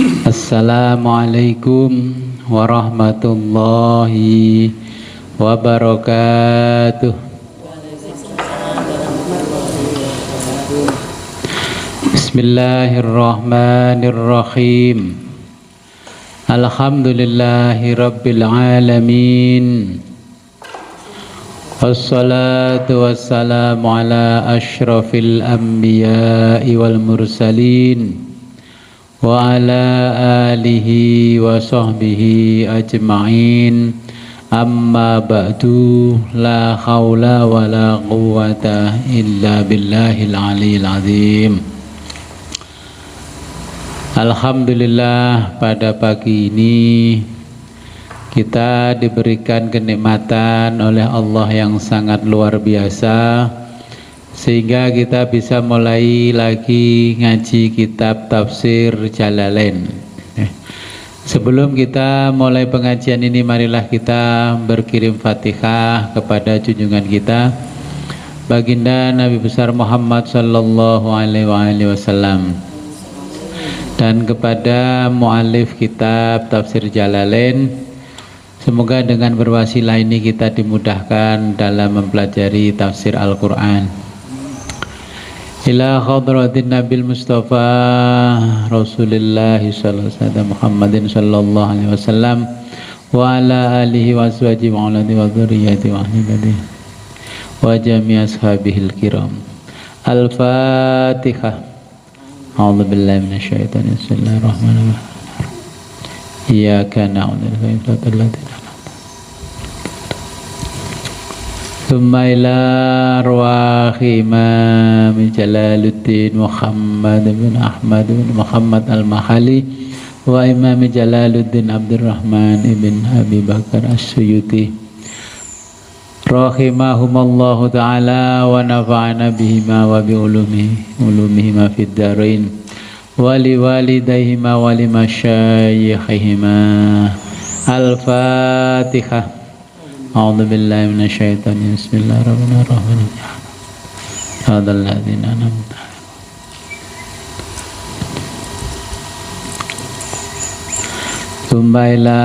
Assalamualaikum warahmatullahi wabarakatuh. Bismillahirrahmanirrahim. Alhamdulillahi rabbil alamin. Wassalatu wassalamu ala asyrafil anbiya'i wal mursalin wa ala alihi wa sahbihi ajma'in. Amma ba'du, la hawla wa la quwwata illa billahil aliyyil azim. Alhamdulillah, pada pagi ini kita diberikan kenikmatan oleh Allah yang sangat luar biasa, sehingga kita bisa mulai lagi ngaji kitab tafsir Jalalain. Sebelum kita mulai pengajian ini, marilah kita berkirim Fatihah kepada junjungan kita Baginda Nabi besar Muhammad sallallahu alaihi wasallam, dan kepada muallif kitab tafsir Jalalain. Semoga dengan berwasilah ini kita dimudahkan dalam mempelajari tafsir Al-Quran. Ila hadratin Nabil Mustafa Rasulullah sallallahu alaihi wasallam Muhammadin sallallahu alaihi wasallam wa ala alihi wa ashabihi wa ala wa dzurriyyati wa ahli wa jami' ashabihil kiram. Al-Fatihah. A'udzu billahi minasyaitonir rajim. Bismillahirrahmanirrahim. Iyyaka na'budu wa iyyaka nasta'in. Tsumma ila arwahi Imam Jalaluddin Muhammad bin Ahmad bin Muhammad al-Mahali wa Imam Jalaluddin Abdurrahman ibn Abi Bakar as-Suyuti rahimahumallahu ta'ala wa nafa'ana bihima wa bi ulumihima fid dharain wa li walidayhima wa li masyayikhihima. Al-Fatihah. A'udzu billahi minasyaitonir rajim. Bismillahirrahmanirrahim. Hadzal ladzina an'amta 'alaihim. Tsumma ila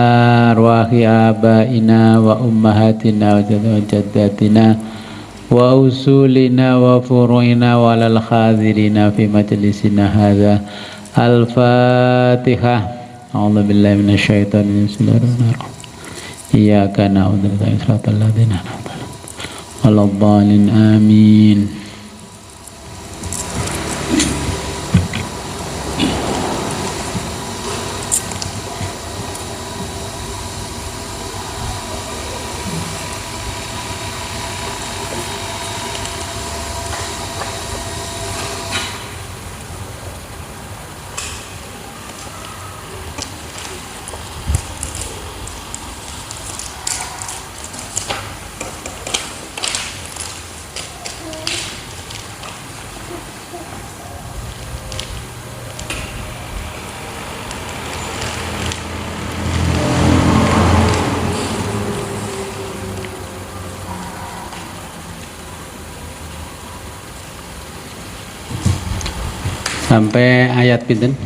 arwahi abaina wa ummahatina wa jaddatina wa usulina wa furu'ina wa lal khadirina fi majlisina hadza. Al-Fatihah. A'udzu billahi minasyaitonir rajim. Bismillahirrahmanirrahim. Iyyaka na'budu wa iyyaka nasta'in. Waladdallin amin. Sampai ayat pinten?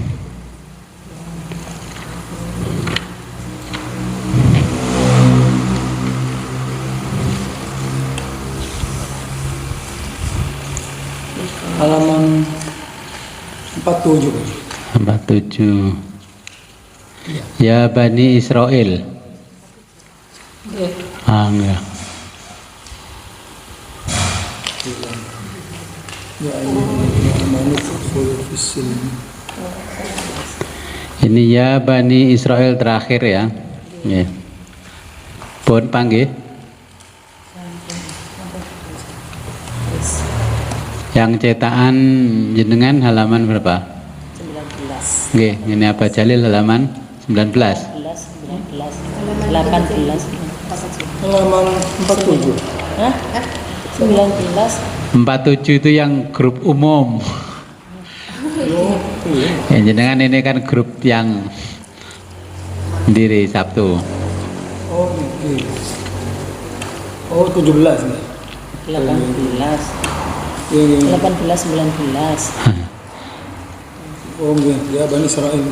Halaman 47. 47. Ya Bani Israel. Enggak. Ini ya Bani Israel terakhir ya. Ya. Pun panggil. Yang cetakan jenengan halaman berapa? 19. Nggih, ini apa Jalil halaman 19. 18. Halaman 47. Hah? 19. 47 itu yang grup umum. Ya, jenengan ini kan grup yang diri Sabtu. Oh, ini. Oh, 17 nih. 18. Ini. 18, 19. Oh, ya Bani Israel.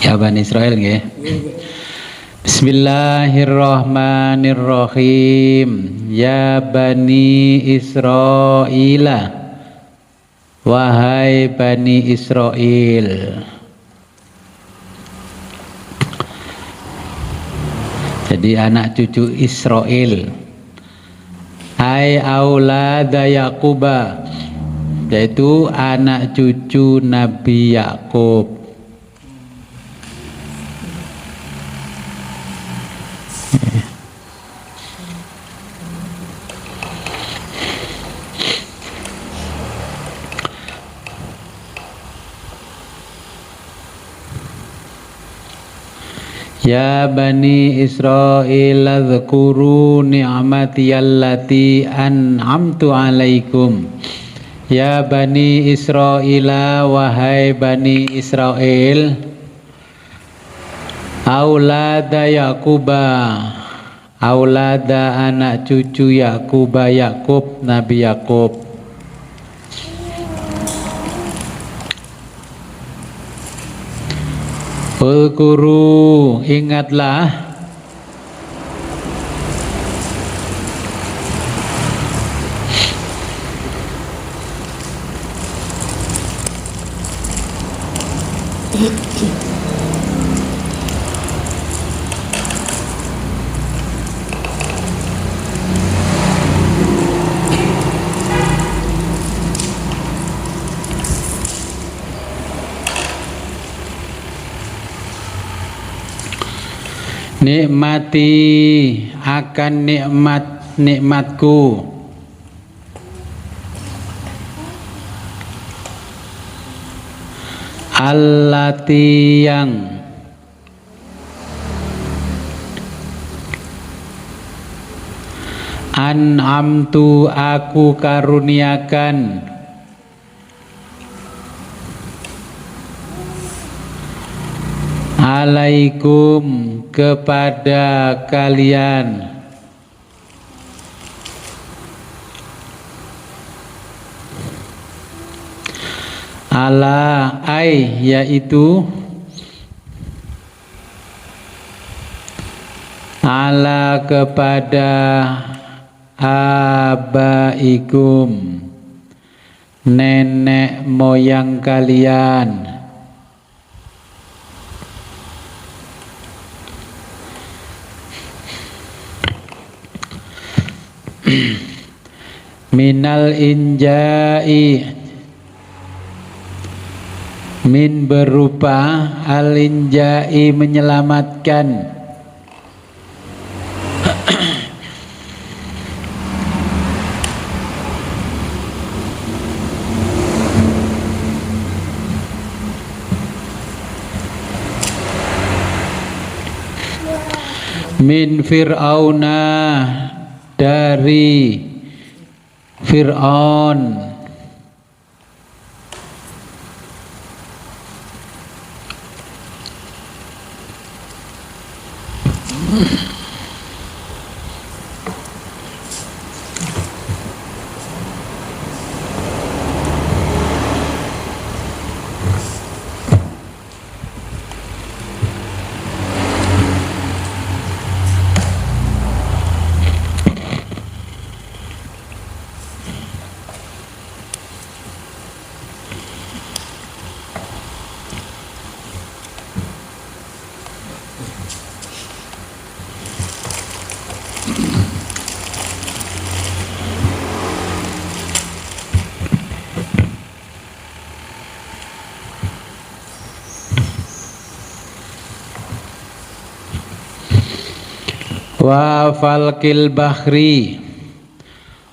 Ya Bani Israel nggih. Nggih. Bismillahirrahmanirrahim. Ya Bani Israila, wahai Bani Israel. Jadi anak cucu Israel. Hai aulada Yaquba, yaitu anak cucu Nabi Yakub. Ya Bani Israel, adhkuru ni'mati allati an'amtu alaikum. Ya Bani Israel, wahai Bani Israel, aulada Yaquba, aulada anak cucu Yaquba, Yakub, Nabi Yakub. Ulkuru, ingatlah, nikmati akan nikmatku, allati yang an'amtu aku karuniakan alaikum kepada kalian. Ala ai, yaitu ala kepada abaikum, nenek moyang kalian. Minal injai, min berupa al injai menyelamatkan, min fir'auna, dari Fir'aun, wa falqil bahri,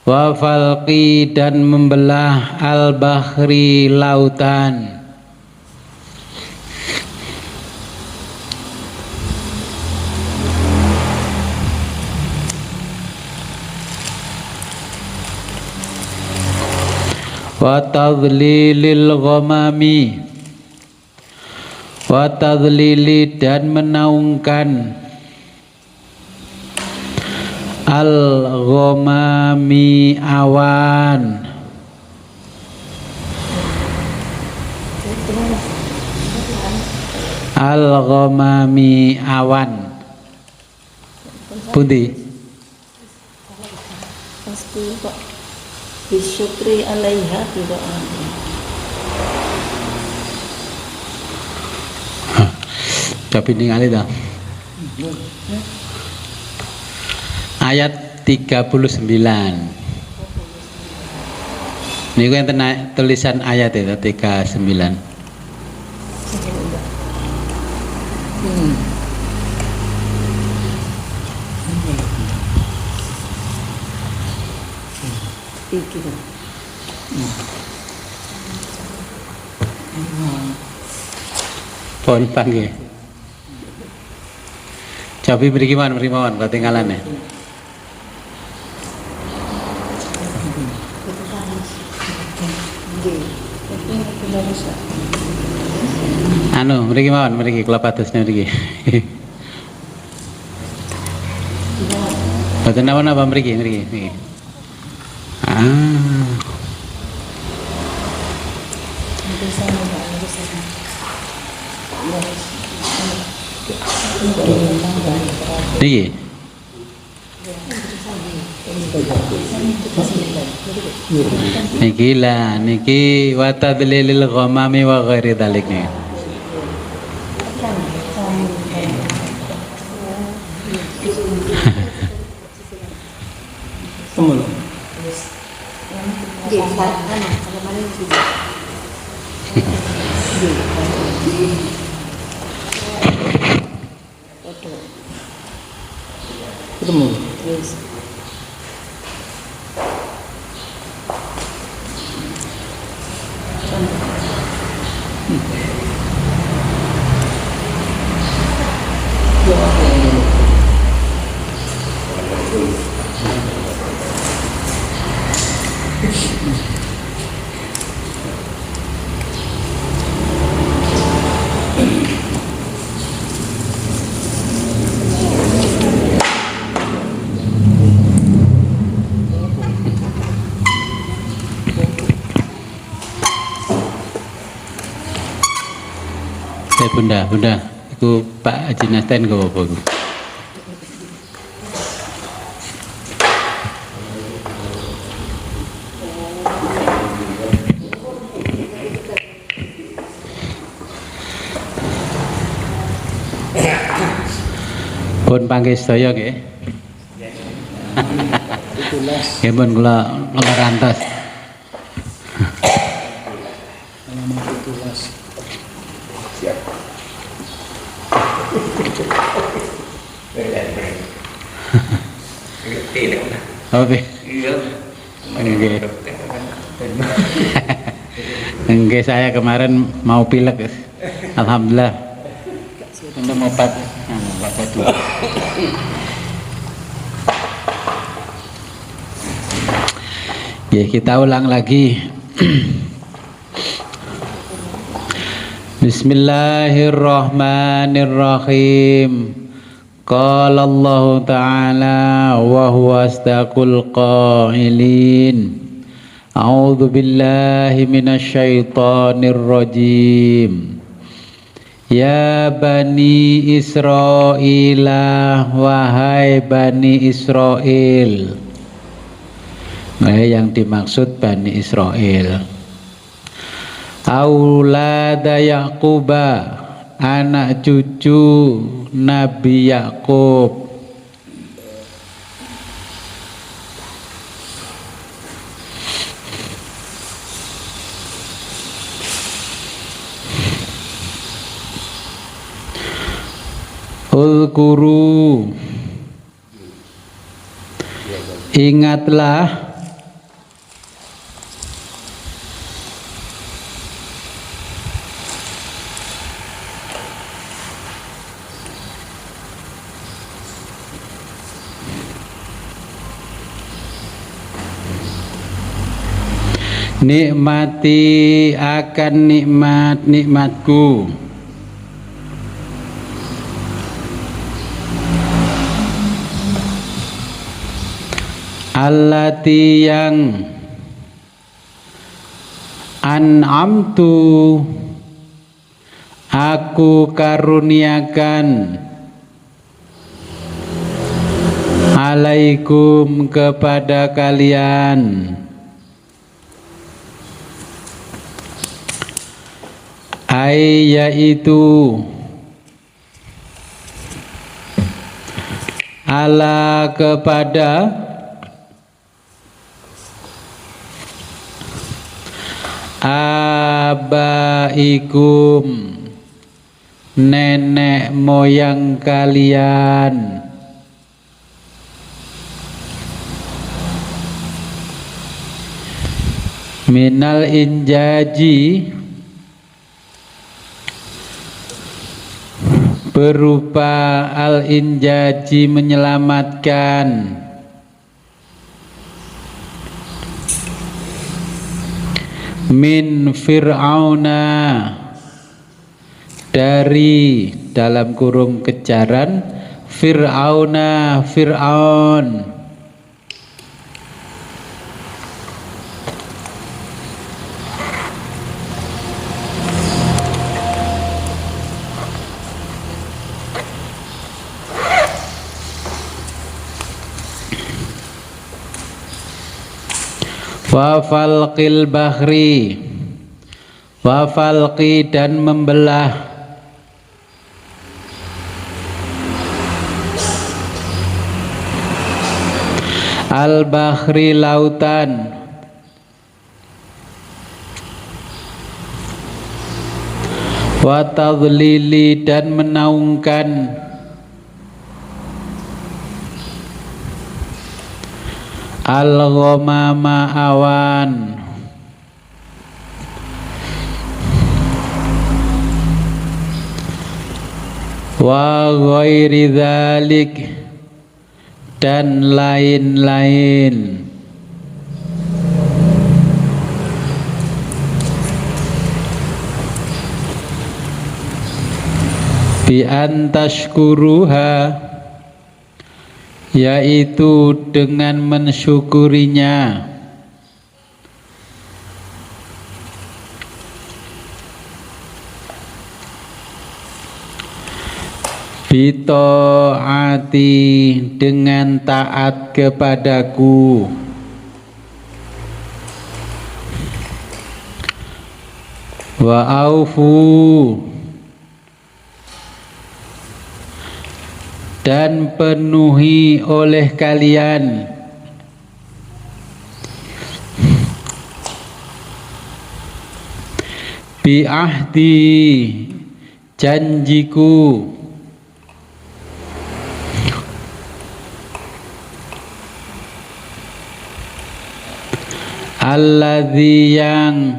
wa falqi dan membelah al bahri lautan, wa tadlilil ghamami, wa tadlili dan menaungkan al-ghamami awan, Al-ghamami awan. Pundi? Pasti kok bisyukri alaiha tidak ada. Coba ningali dah. Ayat 39. Ini yang tulisan ayat itu 39. Iki. Pon panggil. Coba beri mawon ketinggalan ya. Anu, mriki mawon, mriki kula patusnya mriki. Boten napa-napa mriki. Niki. Niki lah, niki wa tadlilil ghamami wa ghairi dzalik nih. Temu lo. Ketemu. Yes. Bunda, iku Pak Haji Nasten go apa iku? Pun panggih sedaya nggih. Nggih pun kula rantos. Halaman 17. Siap. Oke. Nggih, saya kemarin mau pilek. Alhamdulillah. Untuk obat dulu. Ya, kita ulang lagi. Bismillahirrahmanirrahim. Qala Allah Ta'ala wa huwa asdaqul qailin. A'udzu billahi minasy syaithanir rajim. Ya Bani Israil, wahai Bani Israel. Nah, yang dimaksud Bani Israel. Aulada Yaquba, anak cucu Nabi Yakub. Ulkuru, ingatlah nikmati akan nikmatku allati yang an'amtu aku karuniakan alaikum kepada kalian yaitu ala kepada abaikum nenek moyang kalian minal injaji berupa al-injaji menyelamatkan min fir'auna dari dalam kurung kejaran fir'auna Fir'aun wa falqil bahri wa falqi dan membelah al bahri lautan wa tadlili dan menaungkan al-ghamama awan wa ghairi dzalik dan lain-lain bi antashkuruha yaitu dengan mensyukurinya bitaati dengan taat kepadaku wa aufu dan penuhi oleh kalian bi ahdi janjiku alladzi yang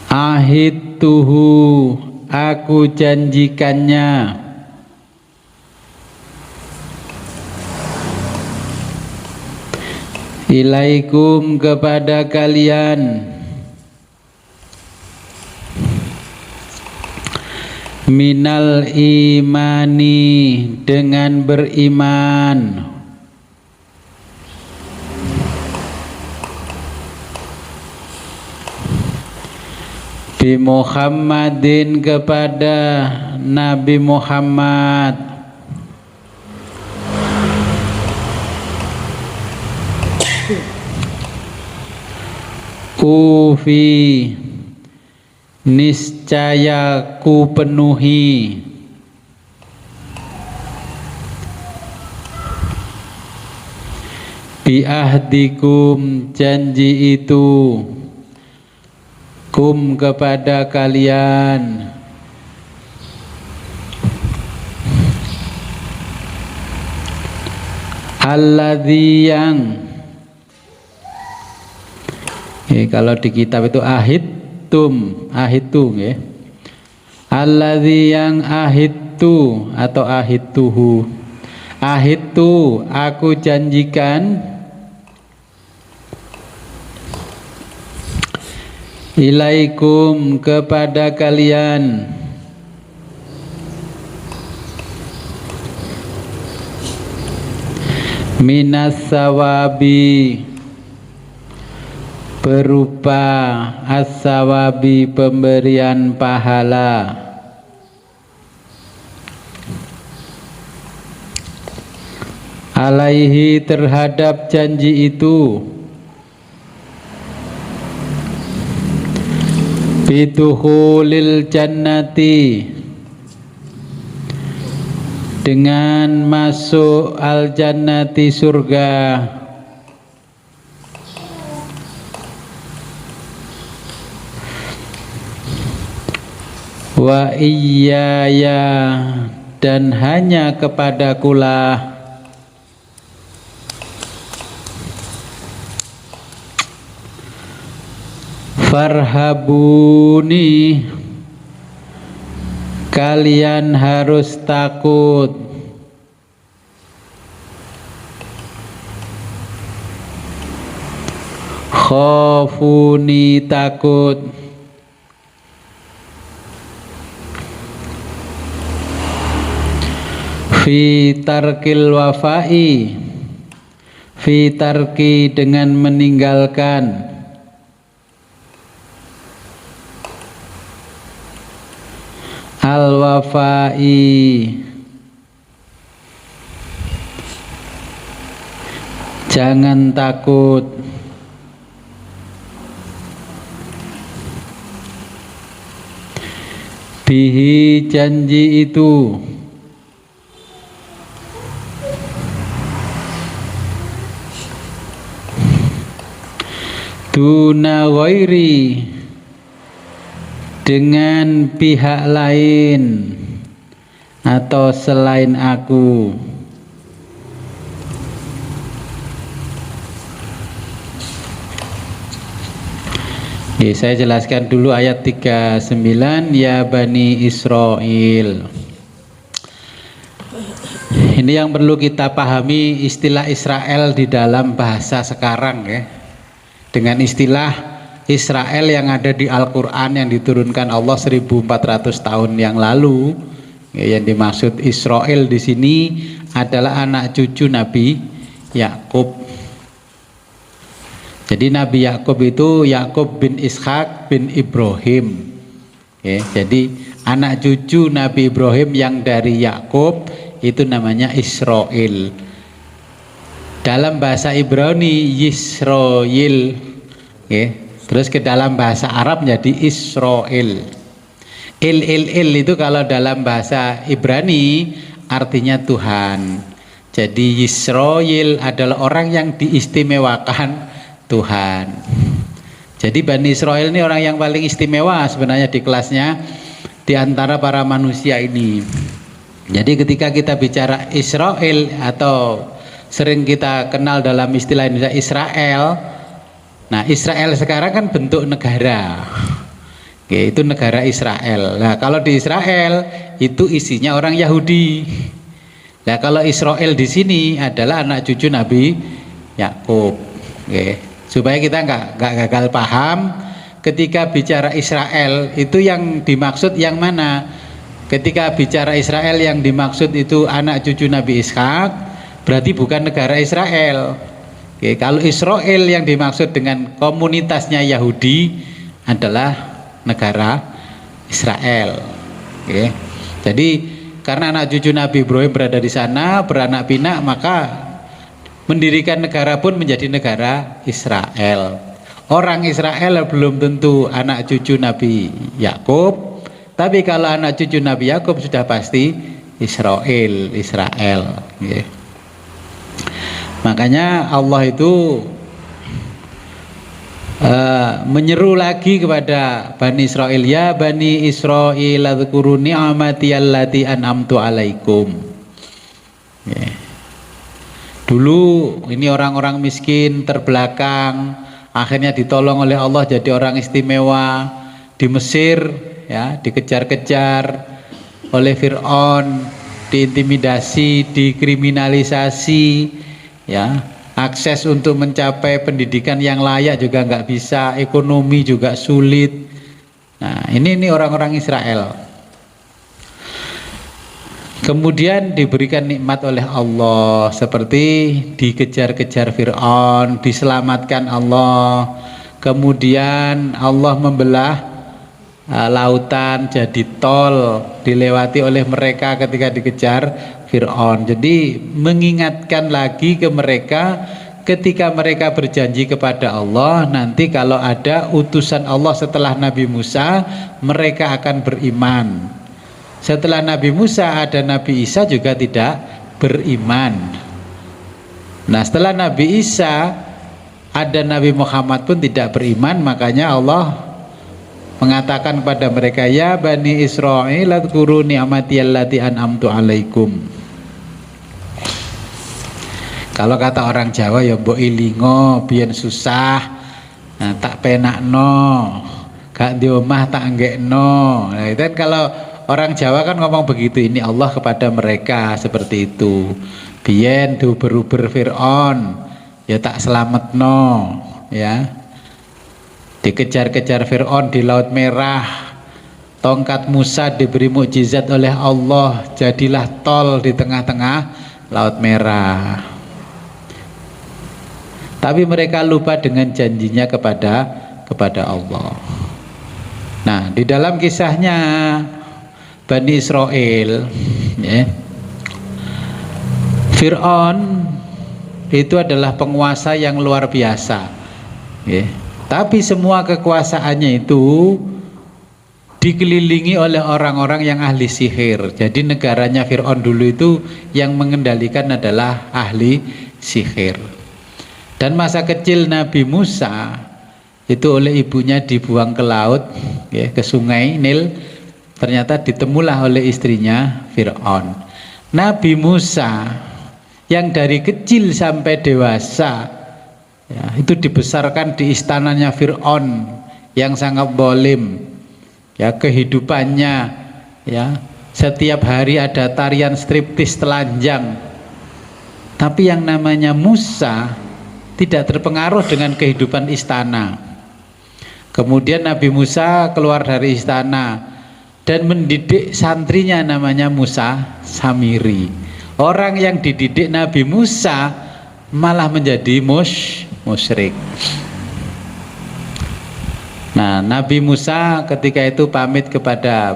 ahidtuhu aku janjikannya ilaikum kepada kalian minal imani dengan beriman bi Muhammadin kepada Nabi Muhammad ufi niscaya ku penuhi bi ahdikum janji itu kum kepada kalian alladzi yang kalau di kitab itu ahidtum ya alladzi yang ahidtu atau ahidtuhu ahidtu aku janjikan ilaikum kepada kalian minas sawabi berupa as-sawabi, pemberian pahala, alaihi, terhadap janji itu, bidukhulil jannati, dengan masuk al jannati, surga, wa iyaya, dan hanya kepadakulah, farhabuni, kalian harus takut, khafuni, takut, fi tarkil wafai, fi tarki, dengan meninggalkan, al wafai, jangan takut, bihi, janji itu, duna ghairi, dengan pihak lain atau selain aku. Oke, saya jelaskan dulu ayat 39, ya Bani Israel. Ini yang perlu kita pahami, istilah Israel di dalam bahasa sekarang ya, dengan istilah Israel yang ada di Al-Quran yang diturunkan Allah 1400 tahun yang lalu. Yang dimaksud Israel di sini adalah anak cucu Nabi Yakub. Jadi Nabi Yakub itu Yakub bin Ishak bin Ibrahim. Jadi anak cucu Nabi Ibrahim yang dari Yakub itu namanya Israel. Dalam bahasa Ibrani Yisrael. Terus ke dalam bahasa Arab menjadi Israel. Il itu kalau dalam bahasa Ibrani artinya Tuhan. Jadi Yisrael adalah orang yang diistimewakan Tuhan. Jadi Bani Israel ini orang yang paling istimewa sebenarnya di kelasnya di antara para manusia ini. Jadi ketika kita bicara Israel atau sering kita kenal dalam istilah Indonesia Israel. Nah, Israel sekarang kan bentuk negara. Oke, itu negara Israel. Nah, kalau di Israel itu isinya orang Yahudi. Nah, kalau Israel di sini adalah anak cucu Nabi Yakub. Oke, supaya kita nggak gagal paham ketika bicara Israel itu yang dimaksud yang mana? Ketika bicara Israel yang dimaksud itu anak cucu Nabi Ishak, berarti bukan negara Israel. Oke, kalau Israel yang dimaksud dengan komunitasnya Yahudi adalah negara Israel. Oke. Jadi karena anak cucu Nabi Ibrahim berada di sana, beranak pinak, maka mendirikan negara pun menjadi negara Israel. Orang Israel belum tentu anak cucu Nabi Yakub, tapi kalau anak cucu Nabi Yakub sudah pasti Israel. Oke. Makanya Allah itu menyeru lagi kepada Bani Israel, ya Bani Israel adzkuru ni'mati allati an'amtu alaikum. Dulu ini orang-orang miskin terbelakang akhirnya ditolong oleh Allah jadi orang istimewa di Mesir ya, dikejar-kejar oleh Fir'aun, diintimidasi, dikriminalisasi ya, akses untuk mencapai pendidikan yang layak juga nggak bisa, ekonomi juga sulit. Nah, ini orang-orang Israel. Kemudian diberikan nikmat oleh Allah seperti dikejar-kejar Fir'aun, diselamatkan Allah, kemudian Allah membelah lautan jadi tol dilewati oleh mereka ketika dikejar Fir'aun. Jadi mengingatkan lagi ke mereka ketika mereka berjanji kepada Allah, nanti kalau ada utusan Allah setelah Nabi Musa, mereka akan beriman. Setelah Nabi Musa ada Nabi Isa juga tidak beriman. Nah, setelah Nabi Isa ada Nabi Muhammad pun tidak beriman. Makanya Allah mengatakan kepada mereka, ya Bani Israil adhkuru ni'mati allati an'amtu alaikum. Kalau kata orang Jawa ya mbok ilingo biyen susah, nah, tak penakno, gak di omah tak anggekno. Nah, itu kan kalau orang Jawa kan ngomong begitu, ini Allah kepada mereka seperti itu. Biyen diuber-uber Fir'aun, ya tak selametno, ya. Dikejar-kejar Fir'aun di Laut Merah. Tongkat Musa diberi mukjizat oleh Allah, jadilah tol di tengah-tengah Laut Merah. Tapi mereka lupa dengan janjinya kepada Allah. Nah, di dalam kisahnya Bani Israel, ya, Fir'aun itu adalah penguasa yang luar biasa, ya. Tapi semua kekuasaannya itu dikelilingi oleh orang-orang yang ahli sihir. Jadi negaranya Fir'aun dulu itu yang mengendalikan adalah ahli sihir. Dan masa kecil Nabi Musa itu oleh ibunya dibuang ke laut, ya, ke sungai Nil. Ternyata ditemulah oleh istrinya Fir'aun. Nabi Musa yang dari kecil sampai dewasa, ya, itu dibesarkan di istananya Fir'aun yang sangat zalim. Ya, kehidupannya, ya, setiap hari ada tarian striptis telanjang. Tapi yang namanya Musa tidak terpengaruh dengan kehidupan istana. Kemudian Nabi Musa keluar dari istana dan mendidik santrinya namanya Musa Samiri. Orang yang dididik Nabi Musa malah menjadi musyrik. Nah, Nabi Musa ketika itu pamit kepada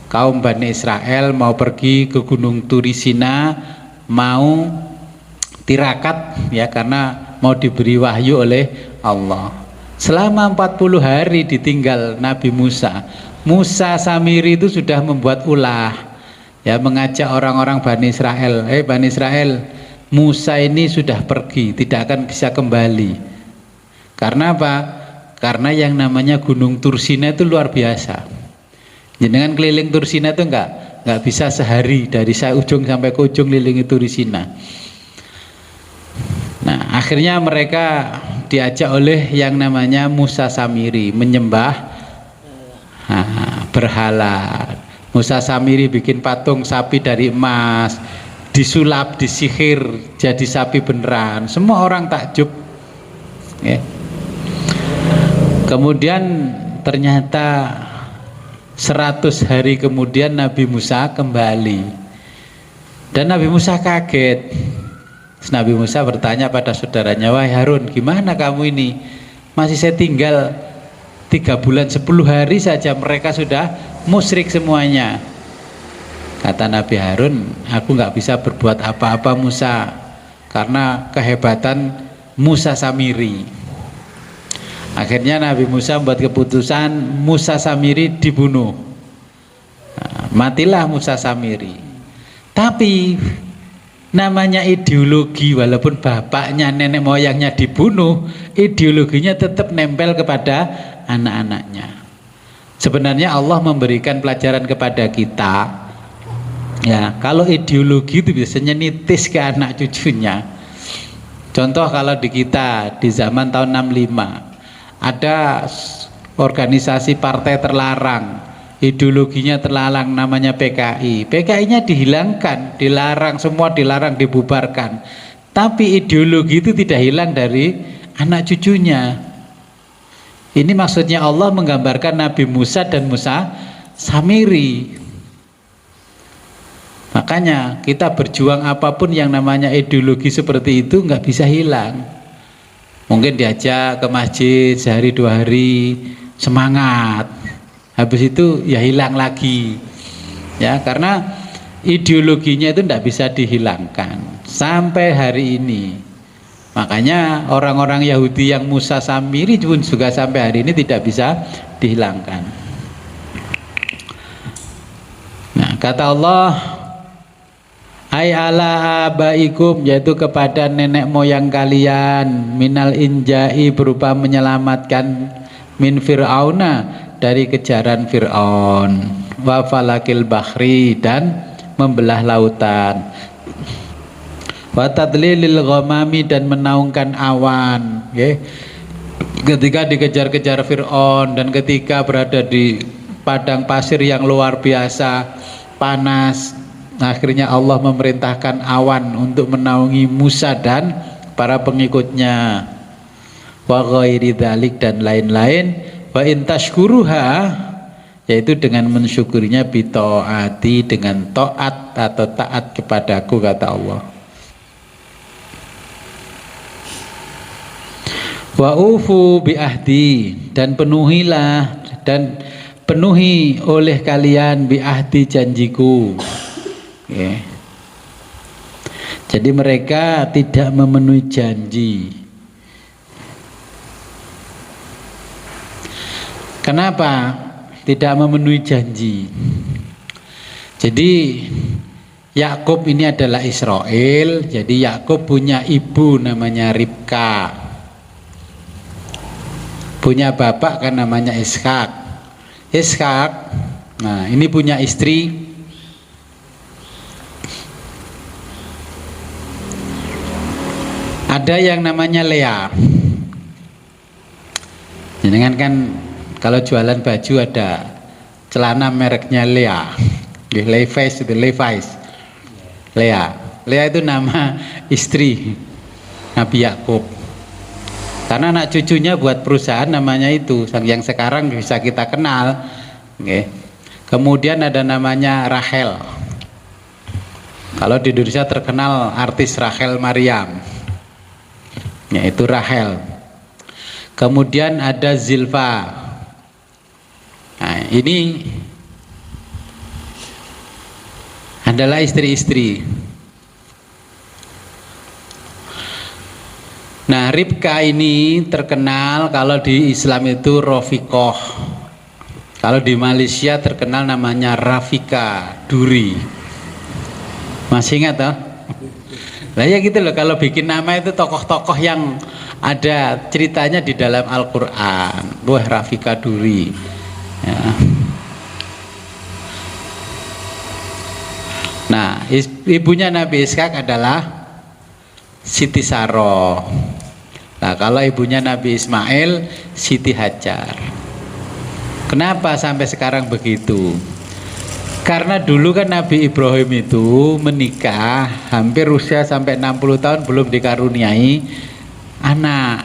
kaum Bani Israel mau pergi ke Gunung Turisina, mau tirakat, ya, karena mau diberi wahyu oleh Allah. Selama 40 hari ditinggal Nabi Musa. Musa Samiri itu sudah membuat ulah, ya, mengajak orang-orang Bani Israel, Bani Israel, Musa ini sudah pergi, tidak akan bisa kembali. Karena apa? Karena yang namanya Gunung Tursina itu luar biasa. Jenengan keliling Tursina itu enggak bisa sehari dari ujung sampai ke ujung keliling Tursina. Nah, akhirnya mereka diajak oleh yang namanya Musa Samiri menyembah berhala. Musa Samiri bikin patung sapi dari emas, disulap, disihir jadi sapi beneran. Semua orang takjub, ya. Kemudian ternyata 100 hari kemudian Nabi Musa kembali. Dan Nabi Musa kaget. Nabi Musa bertanya pada saudaranya, wahai Harun, gimana kamu ini? Masih saya tinggal 3 bulan 10 hari saja mereka sudah musyrik semuanya. Kata Nabi Harun, aku nggak bisa berbuat apa-apa Musa, karena kehebatan Musa Samiri. Akhirnya Nabi Musa membuat keputusan Musa Samiri dibunuh. Nah, matilah Musa Samiri. Tapi namanya ideologi, walaupun bapaknya nenek moyangnya dibunuh, ideologinya tetap nempel kepada anak-anaknya. Sebenarnya Allah memberikan pelajaran kepada kita, ya, kalau ideologi itu biasanya nitis ke anak cucunya. Contoh kalau di kita di zaman tahun 65 ada organisasi partai terlarang, ideologinya terlarang, namanya PKI. PKI-nya dihilangkan, dilarang, semua dilarang, dibubarkan. Tapi ideologi itu tidak hilang dari anak cucunya. Ini maksudnya Allah menggambarkan Nabi Musa dan Musa Samiri. Makanya kita berjuang apapun yang namanya ideologi seperti itu nggak bisa hilang. Mungkin diajak ke masjid sehari 2 hari, semangat. Habis itu ya hilang lagi. Ya, karena ideologinya itu tidak bisa dihilangkan sampai hari ini. Makanya orang-orang Yahudi yang Musa Samiri pun juga sampai hari ini tidak bisa dihilangkan. Nah, kata Allah, ai ala abaikum, yaitu kepada nenek moyang kalian, minal injai, berupa menyelamatkan, min fir'auna, dari kejaran Fir'aun, wa falakil bahri, dan membelah lautan, wa tadlilil ghamami, dan menaungkan awan, okay? Ketika dikejar-kejar Fir'aun dan ketika berada di padang pasir yang luar biasa panas, akhirnya Allah memerintahkan awan untuk menaungi Musa dan para pengikutnya, wa ghairi dzalik, dan lain-lain, wa in tashkuruha, yaitu dengan mensyukurinya, bitaati, dengan taat atau taat kepadaku, kata Allah. Wa ufu bi ahdi, dan penuhilah, dan penuhi oleh kalian bi ahdi, janjiku. Okay. Jadi mereka tidak memenuhi janji. Kenapa tidak memenuhi janji? Jadi Yakub ini adalah Israel. Jadi Yakub punya ibu namanya Ribka, punya bapak kan namanya Ishak. Nah ini punya istri ada yang namanya Lea. Jangan kan kalau jualan baju ada celana mereknya Lea, Levi's itu, Lea itu nama istri Nabi Yakub. Karena anak cucunya buat perusahaan namanya itu, yang sekarang bisa kita kenal. Okay. Kemudian ada namanya Rachel. Kalau di Indonesia terkenal artis Rachel Maryam, yaitu Rachel. Kemudian ada Zilfa. Nah, ini adalah istri-istri. Nah, Ribka ini terkenal kalau di Islam itu Rofikoh. Kalau di Malaysia terkenal namanya Rafika, duri. Masih ingat toh? Lah ya gitu loh, kalau bikin nama itu tokoh-tokoh yang ada ceritanya di dalam Al-Quran. Wah, Rafika duri. Ya. Nah, ibunya Nabi Ishak adalah Siti Saroh. Nah, kalau ibunya Nabi Ismail, Siti Hajar. Kenapa sampai sekarang begitu? Karena dulu kan Nabi Ibrahim itu menikah hampir usia sampai 60 tahun belum dikaruniai anak.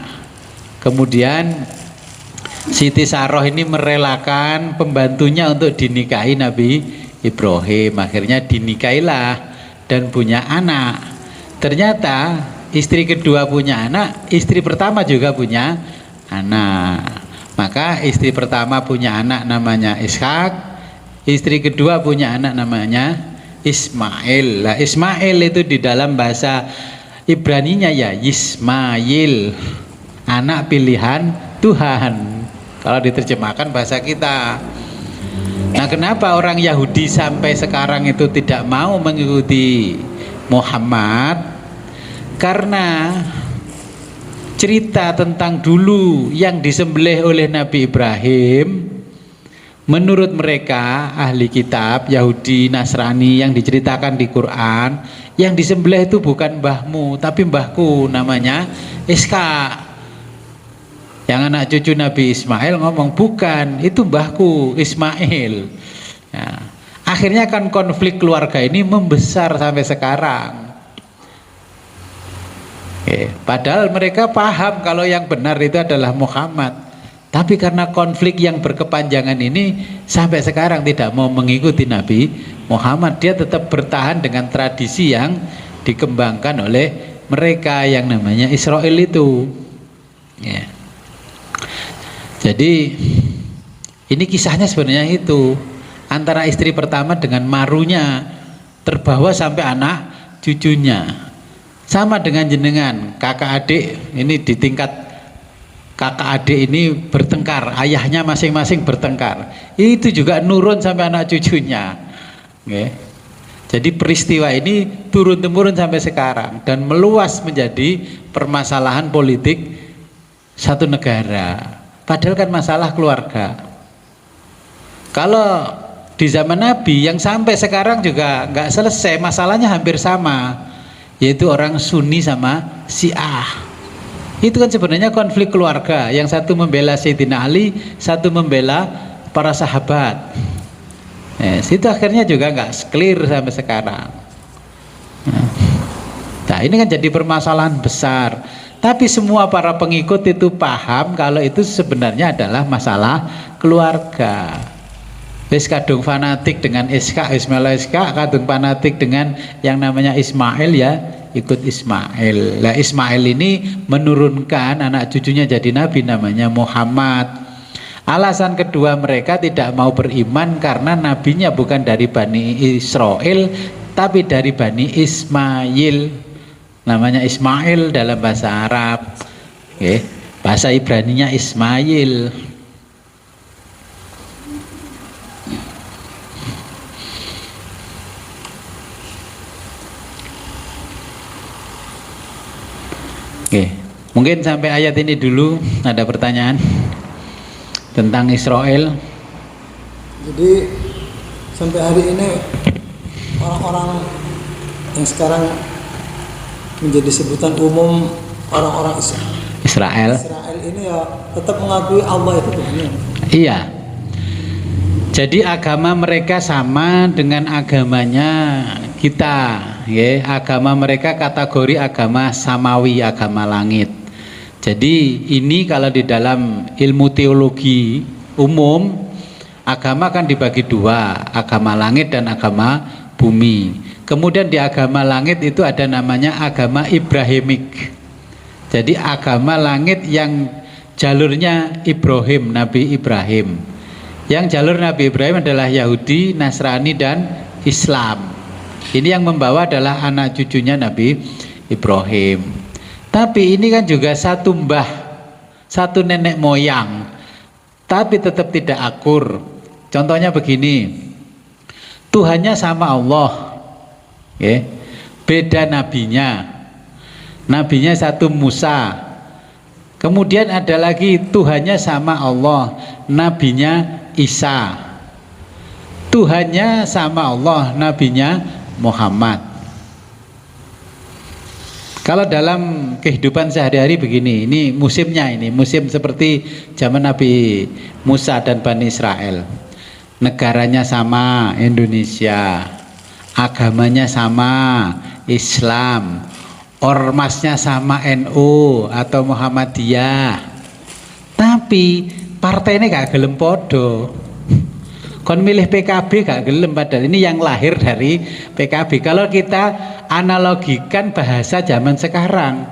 Kemudian Siti Saroh ini merelakan pembantunya untuk dinikahi Nabi Ibrahim. Akhirnya dinikahilah dan punya anak. Ternyata istri kedua punya anak, istri pertama juga punya anak. Maka istri pertama punya anak namanya Ishak, istri kedua punya anak namanya Ismail. Nah, Ismail itu di dalam bahasa Ibraninya ya Yismail, anak pilihan Tuhan. Kalau diterjemahkan bahasa kita. Nah, kenapa orang Yahudi sampai sekarang itu tidak mau mengikuti Muhammad? Karena cerita tentang dulu yang disembelih oleh Nabi Ibrahim, menurut mereka ahli kitab Yahudi Nasrani yang diceritakan di Quran, yang disembelih itu bukan mbahmu tapi mbahku namanya Ishak. Yang anak cucu Nabi Ismail ngomong bukan, itu mbahku Ismail. Ya. Akhirnya kan konflik keluarga ini membesar sampai sekarang. Padahal mereka paham kalau yang benar itu adalah Muhammad, tapi karena konflik yang berkepanjangan ini sampai sekarang tidak mau mengikuti Nabi Muhammad. Dia tetap bertahan dengan tradisi yang dikembangkan oleh mereka yang namanya Israel itu. Ya. Jadi ini kisahnya sebenarnya itu antara istri pertama dengan marunya terbawa sampai anak cucunya. Sama dengan jenengan, kakak adik ini di tingkat kakak adik ini bertengkar, ayahnya masing-masing bertengkar. Itu juga nurun sampai anak cucunya. Oke. Jadi peristiwa ini turun-temurun sampai sekarang dan meluas menjadi permasalahan politik satu negara. Padahal kan masalah keluarga. Kalau di zaman Nabi yang sampai sekarang juga nggak selesai, masalahnya hampir sama, yaitu orang Sunni sama Syiah. Itu kan sebenarnya konflik keluarga, yang satu membela Sayyidina Ali, satu membela para sahabat. Itu akhirnya juga nggak clear sampai sekarang. Nah ini kan jadi permasalahan besar. Tapi semua para pengikut itu paham kalau itu sebenarnya adalah masalah keluarga. Wis kadung fanatik dengan Ismail kadung fanatik dengan yang namanya Ismail, ya ikut Ismail. Lah Ismail ini menurunkan anak cucunya jadi nabi namanya Muhammad. Alasan kedua mereka tidak mau beriman karena nabinya bukan dari Bani Israel tapi dari Bani Ismail. Namanya Ismail dalam bahasa Arab. Bahasa Ibraninya Ismail. Mungkin sampai ayat ini dulu. Ada pertanyaan tentang Israel? Jadi sampai hari ini orang-orang yang sekarang menjadi sebutan umum orang-orang Israel ini ya tetap mengakui Allah itu Tuhan. Iya. Jadi agama mereka sama dengan agamanya kita, ya. Agama mereka kategori agama samawi, agama langit. Jadi ini kalau di dalam ilmu teologi umum, agama kan dibagi dua, agama langit dan agama bumi. Kemudian di agama langit itu ada namanya agama Ibrahimik. Jadi agama langit yang jalurnya Ibrahim, Nabi Ibrahim. Yang jalur Nabi Ibrahim adalah Yahudi, Nasrani dan Islam. Ini yang membawa adalah anak cucunya Nabi Ibrahim. Tapi ini kan juga satu mbah, satu nenek moyang, tapi tetap tidak akur. Contohnya begini, Tuhannya sama Allah, beda nabinya. Nabinya satu Musa. Kemudian ada lagi Tuhannya sama Allah, nabinya Isa. Tuhannya sama Allah, nabinya Muhammad. Kalau dalam kehidupan sehari-hari begini, ini musimnya, ini musim seperti zaman Nabi Musa dan Bani Israel. Negaranya sama, Indonesia. Agamanya sama, Islam. Ormasnya sama, NU atau Muhammadiyah. Tapi partai ini gak gelem podo. Kon milih PKB gak gelem, padahal ini yang lahir dari PKB. Kalau kita analogikan bahasa zaman sekarang,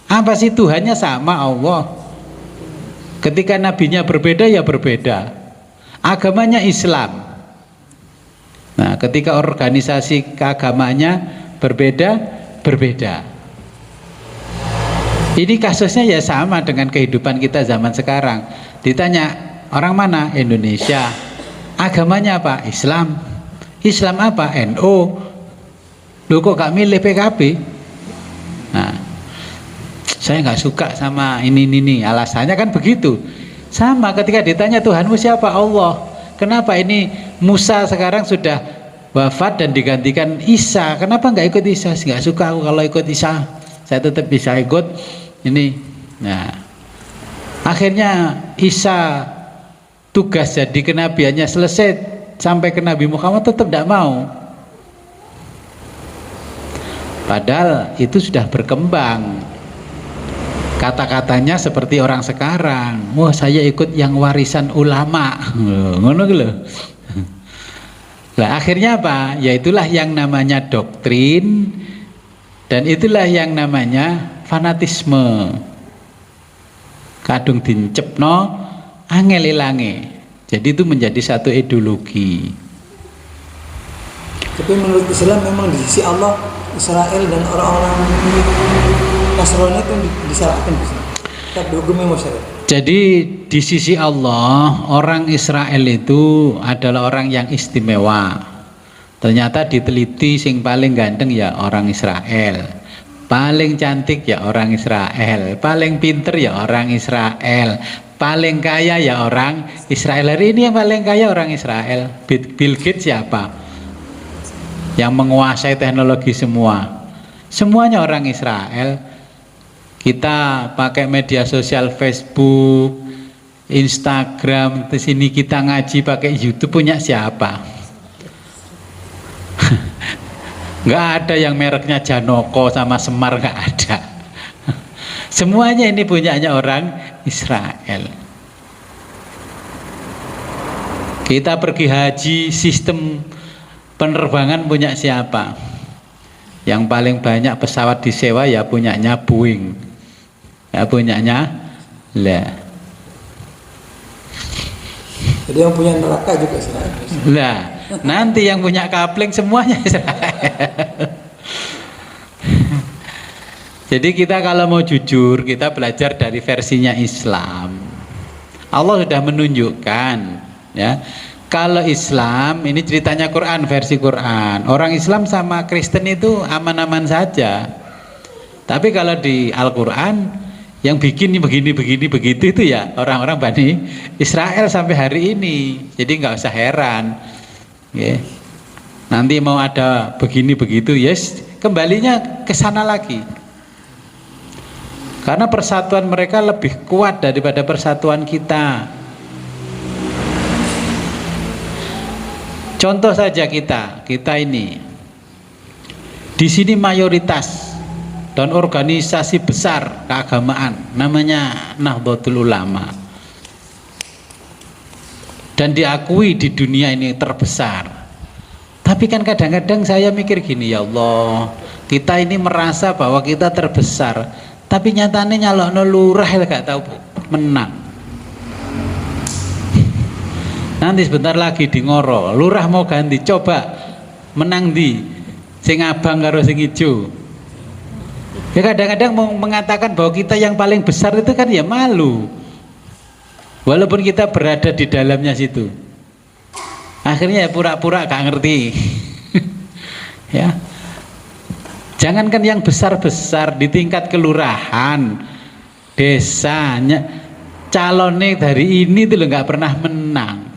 apa sih? Tuhannya sama Allah. Ketika nabinya berbeda ya berbeda. Agamanya Islam. Nah, ketika organisasi keagamanya berbeda, berbeda. Ini kasusnya ya sama dengan kehidupan kita zaman sekarang. Ditanya orang mana? Indonesia. Agamanya apa? Islam. Islam apa? NU. Loh kok gak milih PKB? Nah, saya nggak suka sama ini. Alasannya kan begitu. Sama ketika ditanya Tuhanmu siapa? Allah. Kenapa ini Musa sekarang sudah wafat dan digantikan Isa? Kenapa nggak ikut Isa? Nggak suka aku kalau ikut Isa. Saya tetap bisa ikut ini. Nah, akhirnya Isa tugas jadi kenabiannya selesai sampai ke Nabi Muhammad tetap tidak mau. Padahal itu sudah berkembang. Kata-katanya seperti orang sekarang. Wah, saya ikut yang warisan ulama. Ngono lho. Lah akhirnya apa? Ya itulah yang namanya doktrin dan itulah yang namanya fanatisme. kadung dincepno angel ilange. Jadi itu menjadi satu ideologi. Tapi menurut Islam memang di sisi Allah Israel dan orang-orang Nasrani itu disalahkan bisa. Kita berhubungan masyarakat. Jadi di sisi Allah orang Israel itu adalah orang yang istimewa. Ternyata diteliti sing paling ganteng ya orang Israel, paling cantik ya orang Israel, paling pinter ya orang Israel, paling kaya ya orang Israel. Hari ini yang paling kaya orang Israel. Bill Gates siapa? Yang menguasai teknologi semua. Semuanya orang Israel. Kita pakai media sosial Facebook, Instagram, di sini kita ngaji pakai YouTube punya siapa? Nggak ada yang mereknya Janoko sama Semar, nggak ada. Semuanya ini punyanya orang Israel. Kita pergi haji, sistem penerbangan punya siapa? Yang paling banyak pesawat disewa ya punyanya Boeing, ya punyanya lah. Jadi yang punya neraka juga Israel. Lah, nanti yang punya kapling semuanya Israel. Jadi kita kalau mau jujur, kita belajar dari versinya Islam. Allah sudah menunjukkan, ya. Kalau Islam, ini ceritanya Quran, versi Quran. Orang Islam sama Kristen itu aman-aman saja. Tapi kalau di Al-Quran, yang bikin begini begitu itu ya orang-orang Bani Israel sampai hari ini. Jadi nggak usah heran. Ya. Nanti mau ada begini begitu, yes, kembalinya ke sana lagi. Karena persatuan mereka lebih kuat daripada persatuan kita. Contoh saja kita ini di sini mayoritas dan organisasi besar keagamaan namanya Nahdlatul Ulama dan diakui di dunia ini terbesar. Tapi kan kadang-kadang saya mikir gini, ya Allah, kita ini merasa bahwa kita terbesar, tapi nyatanya nyalokno lurah gak tahu menang. Nanti sebentar lagi di Ngoro, lurah mau ganti, coba menang di sing abang karo sing ijo. Ya kadang-kadang mau mengatakan bahwa kita yang paling besar itu kan ya malu. Walaupun kita berada di dalamnya situ. Akhirnya ya pura-pura gak ngerti. Ya. Jangankan yang besar-besar di tingkat kelurahan, desanya, calonnya dari ini tuh nggak pernah menang.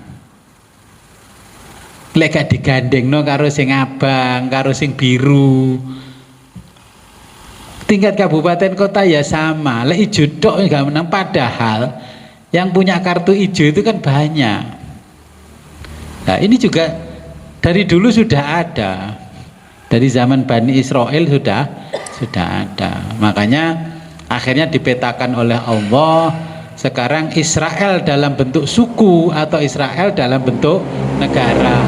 Lek gak digandengno karo sing abang, karo sing biru. Tingkat kabupaten kota ya sama. Lek ijo tok nggak menang, padahal yang punya kartu ijo itu kan banyak. Nah, ini juga dari dulu sudah ada. Dari zaman Bani Israel sudah ada. Makanya akhirnya dipetakan oleh Allah. Sekarang Israel dalam bentuk suku atau Israel dalam bentuk negara.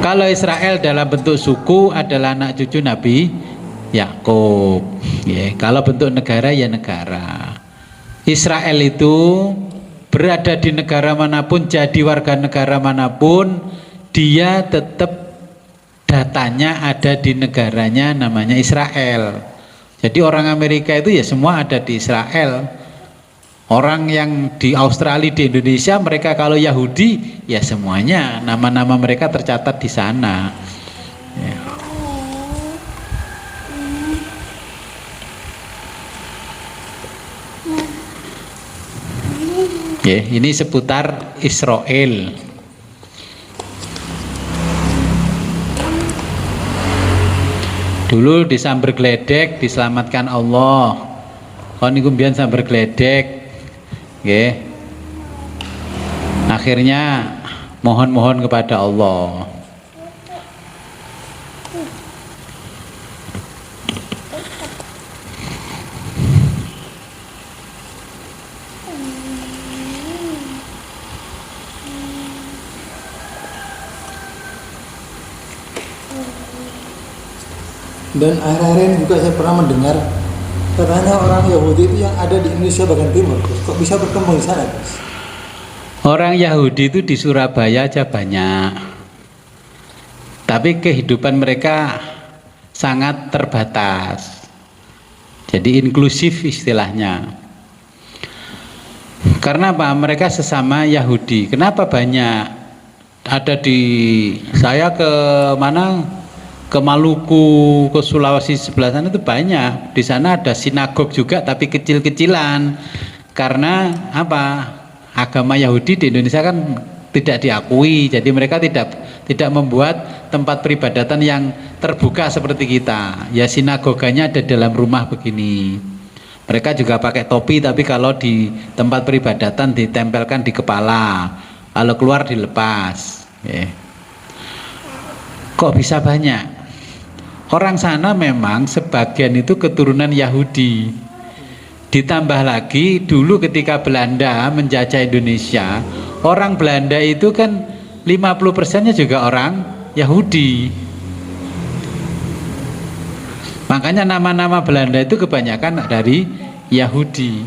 Kalau Israel dalam bentuk suku adalah anak cucu Nabi Yakub. Ya, kalau bentuk negara ya negara. Israel itu berada di negara manapun, jadi warga negara manapun, dia tetap datanya ada di negaranya namanya Israel. Jadi orang Amerika itu ya semua ada di Israel. Orang yang di Australia, di Indonesia, mereka kalau Yahudi ya semuanya nama-nama mereka tercatat di sana. Ya. Ya, ini seputar Israel. Dulu disambar geledek diselamatkan Allah. Kalau niku mbiyen sambar geledek, nggih. Akhirnya mohon-mohon kepada Allah. Dan akhir-akhir ini juga saya pernah mendengar Katanya orang Yahudi itu yang ada di Indonesia bagian timur, Gus. Kok bisa berkembang di sana, Gus? Orang Yahudi itu di Surabaya aja banyak, tapi kehidupan mereka sangat terbatas. Jadi inklusif istilahnya. Karena apa? Mereka sesama Yahudi. Kenapa banyak? Ada di saya ke mana? Ke Maluku, ke Sulawesi sebelah sana itu banyak. Di sana ada sinagog juga tapi kecil-kecilan. Karena apa? Agama Yahudi di Indonesia kan tidak diakui. Jadi mereka tidak membuat tempat peribadatan yang terbuka seperti kita. Ya sinagoganya ada dalam rumah begini. Mereka juga pakai topi, tapi kalau di tempat peribadatan ditempelkan di kepala, kalau keluar dilepas. Kok bisa banyak? Orang sana memang sebagian itu keturunan Yahudi. Ditambah lagi dulu ketika Belanda menjajah Indonesia, orang Belanda itu kan 50%-nya juga orang Yahudi. Makanya nama-nama Belanda itu kebanyakan dari Yahudi.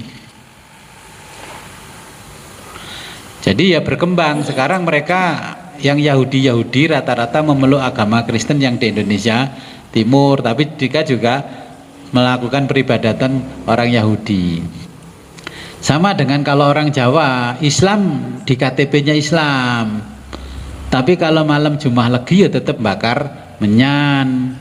Jadi ya berkembang. Sekarang mereka yang Yahudi rata-rata memeluk agama Kristen yang di Indonesia Timur, tapi juga melakukan peribadatan orang Yahudi. Sama dengan kalau orang Jawa, Islam di KTP-nya Islam. Tapi kalau malam Jumat Legi ya tetap bakar menyan.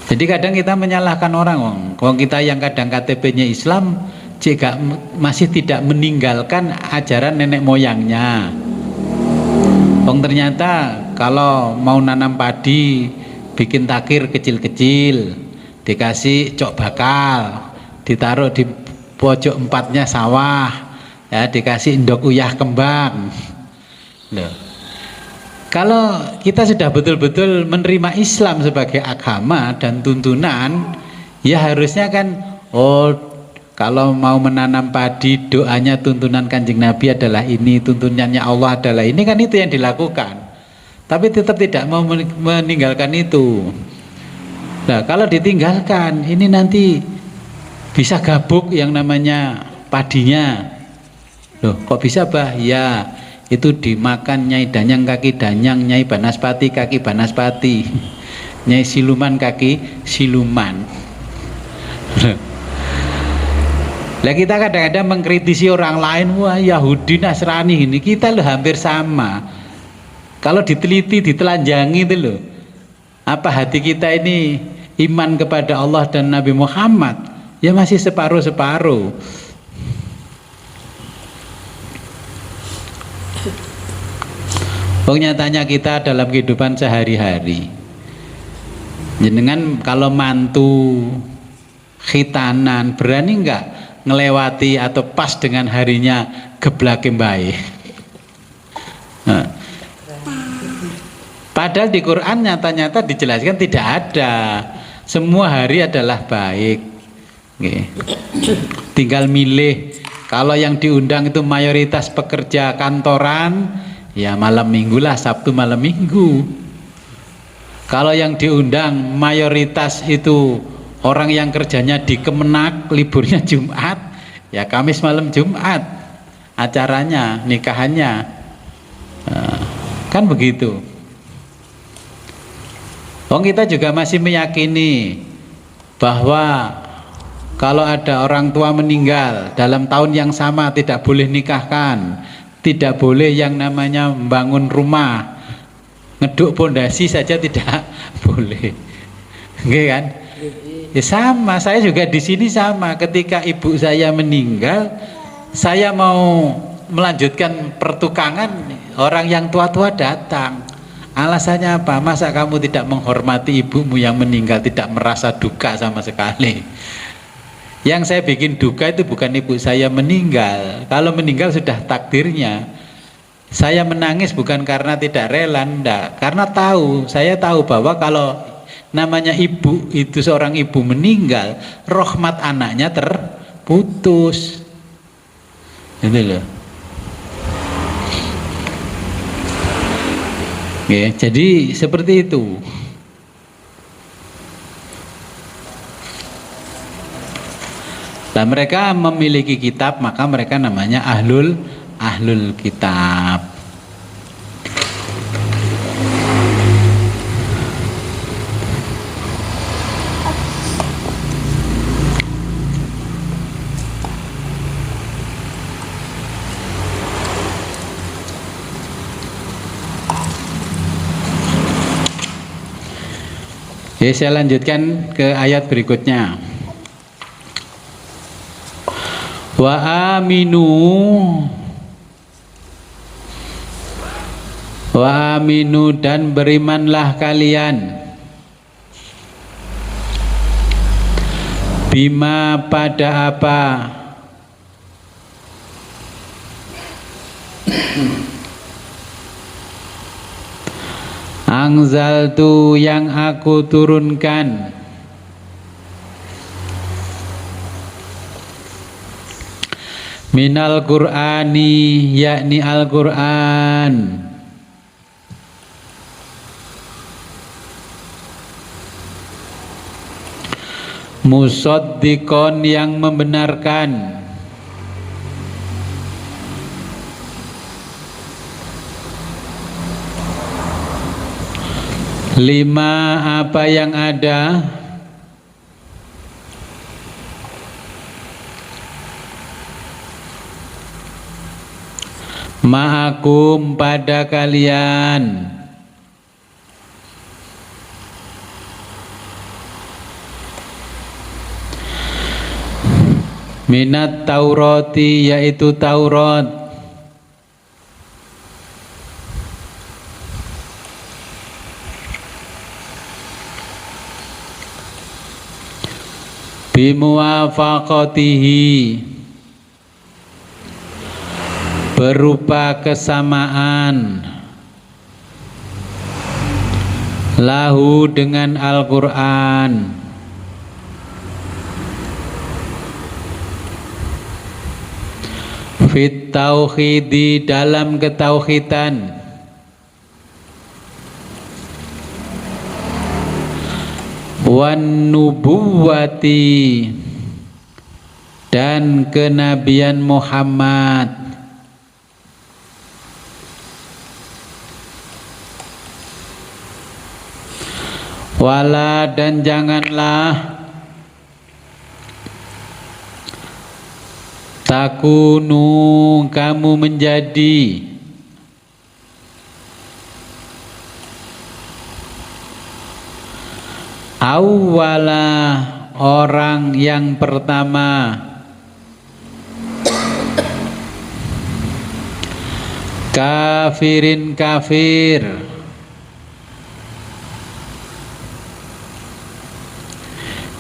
Jadi kadang kita menyalahkan orang, wong kita yang kadang KTP-nya Islam jika masih tidak meninggalkan ajaran nenek moyangnya. Ternyata kalau mau nanam padi, bikin takir kecil-kecil, dikasih cok bakal, ditaruh di pojok empatnya sawah, ya dikasih endok uyah kembang. Loh. Kalau kita sudah betul-betul menerima Islam sebagai agama dan tuntunan, ya harusnya kan, kalau mau menanam padi, doanya tuntunan Kanjeng Nabi adalah ini, tuntunannya Allah adalah ini, kan itu yang dilakukan. Tapi tetap tidak mau meninggalkan itu. Nah, kalau ditinggalkan, ini nanti bisa gabuk yang namanya padinya. Loh, kok bisa bah? Ya, itu dimakan Nyai Danyang kaki Danyang, Nyai Banaspati kaki Banaspati, Nyai Siluman kaki Siluman. Lah kita kadang-kadang mengkritisi orang lain, wah Yahudi Nasrani ini, kita loh hampir sama. Kalau diteliti, ditelanjangi itu loh, apa hati kita ini iman kepada Allah dan Nabi Muhammad, ya masih separuh-separuh. Nyatanya kita dalam kehidupan sehari-hari, jenengan kalau mantu khitanan berani enggak ngelewati atau pas dengan harinya geblake mbae? Nah, padahal di Quran nyata-nyata dijelaskan tidak ada, semua hari adalah baik. Tinggal milih. Kalau yang diundang itu mayoritas pekerja kantoran, ya malam minggu lah, Sabtu malam minggu. Kalau yang diundang mayoritas itu orang yang kerjanya di Kemenak, liburnya Jumat, ya Kamis malam Jumat acaranya, nikahannya. Kan begitu. Kita juga masih meyakini bahwa kalau ada orang tua meninggal dalam tahun yang sama tidak boleh nikahkan, tidak boleh yang namanya membangun rumah, ngeduk pondasi saja tidak boleh. Oke kan? Ya sama, saya juga di sini sama. Ketika ibu saya meninggal, saya mau melanjutkan pertukangan, orang yang tua-tua datang. Alasannya apa? Masa kamu tidak menghormati ibumu yang meninggal, tidak merasa duka sama sekali? Yang saya bikin duka itu bukan ibu saya meninggal. Kalau meninggal sudah takdirnya. Saya menangis bukan karena tidak rela, enggak. Karena saya tahu bahwa kalau namanya ibu itu, seorang ibu meninggal, rahmat anaknya terputus. Gitu loh. Ya, jadi seperti itu. Dan mereka memiliki kitab, maka mereka namanya ahlul kitab. Oke, saya lanjutkan ke ayat berikutnya. Wa aminu dan berimanlah kalian bima pada apa Angzaltu yang aku turunkan minal Qur'ani yakni Al-Qur'an musaddiqon yang membenarkan lima apa yang ada ma'akum pada kalian minat Taurati yaitu Taurat bimuwafaqatihi berupa kesamaan lahu dengan Al-Qur'an fit tauhidi dalam ketauhidan wan nubuwati dan kenabian Muhammad wala dan janganlah takunu kamu menjadi awwala orang yang pertama kafirin kafir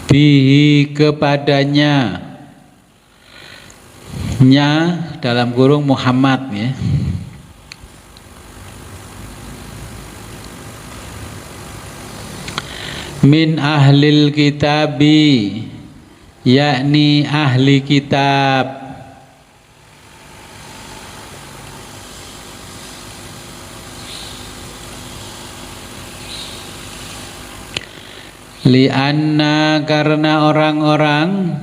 bihi kepadanya nya dalam kurung Muhammad ya. Min ahlil kitabi yakni ahli kitab lianna karena orang-orang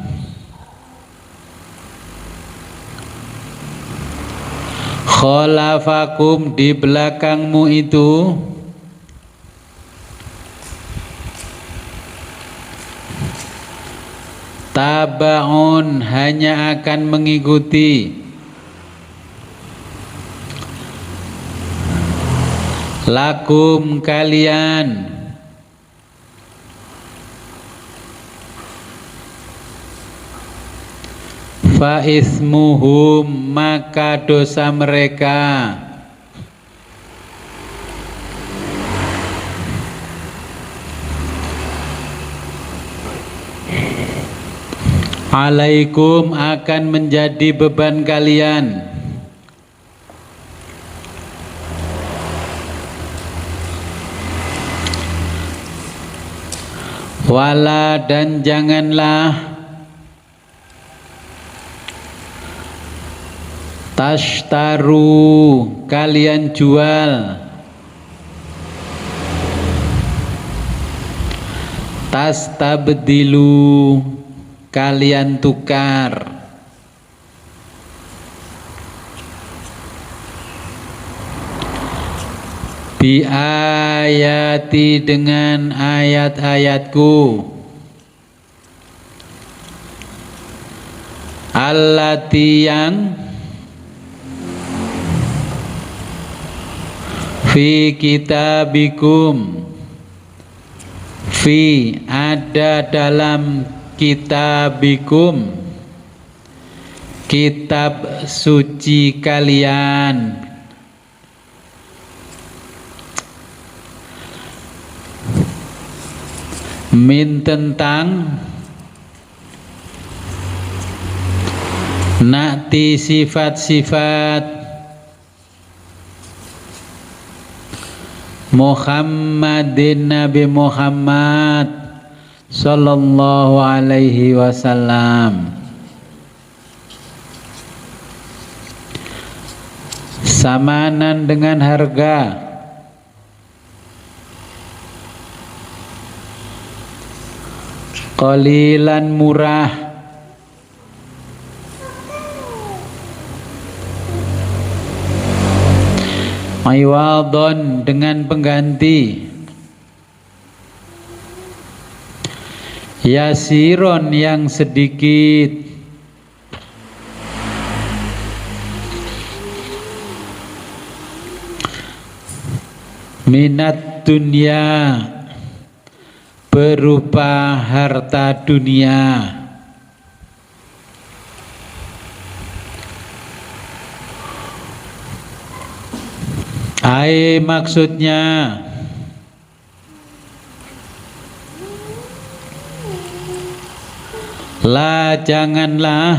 khalafakum di belakangmu itu tabaun hanya akan mengikuti lakum kalian fa ismuhum maka dosa mereka alaikum akan menjadi beban kalian wala dan janganlah tashtaru kalian jual tastabdilu kalian tukar bi ayati dengan ayat-ayatku allati yang fi kitabikum fi ada dalam kitabikum kitab suci kalian min tentang nakti sifat-sifat Muhammadin Nabi Muhammad sallallahu alaihi wasallam samanan dengan harga qalilan murah iwadon dengan pengganti yasiron yang sedikit minat dunia berupa harta dunia maksudnya la janganlah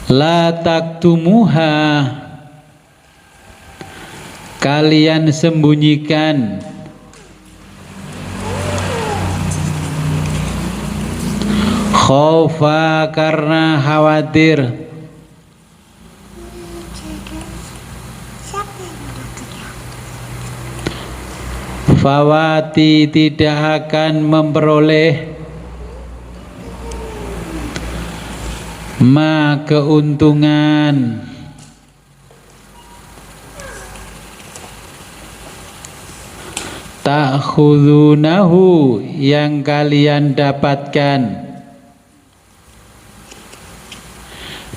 la taktumuha kalian sembunyikan khaufa karena khawatir fawati tidak akan memperoleh ma keuntungan ta'khudunahu yang kalian dapatkan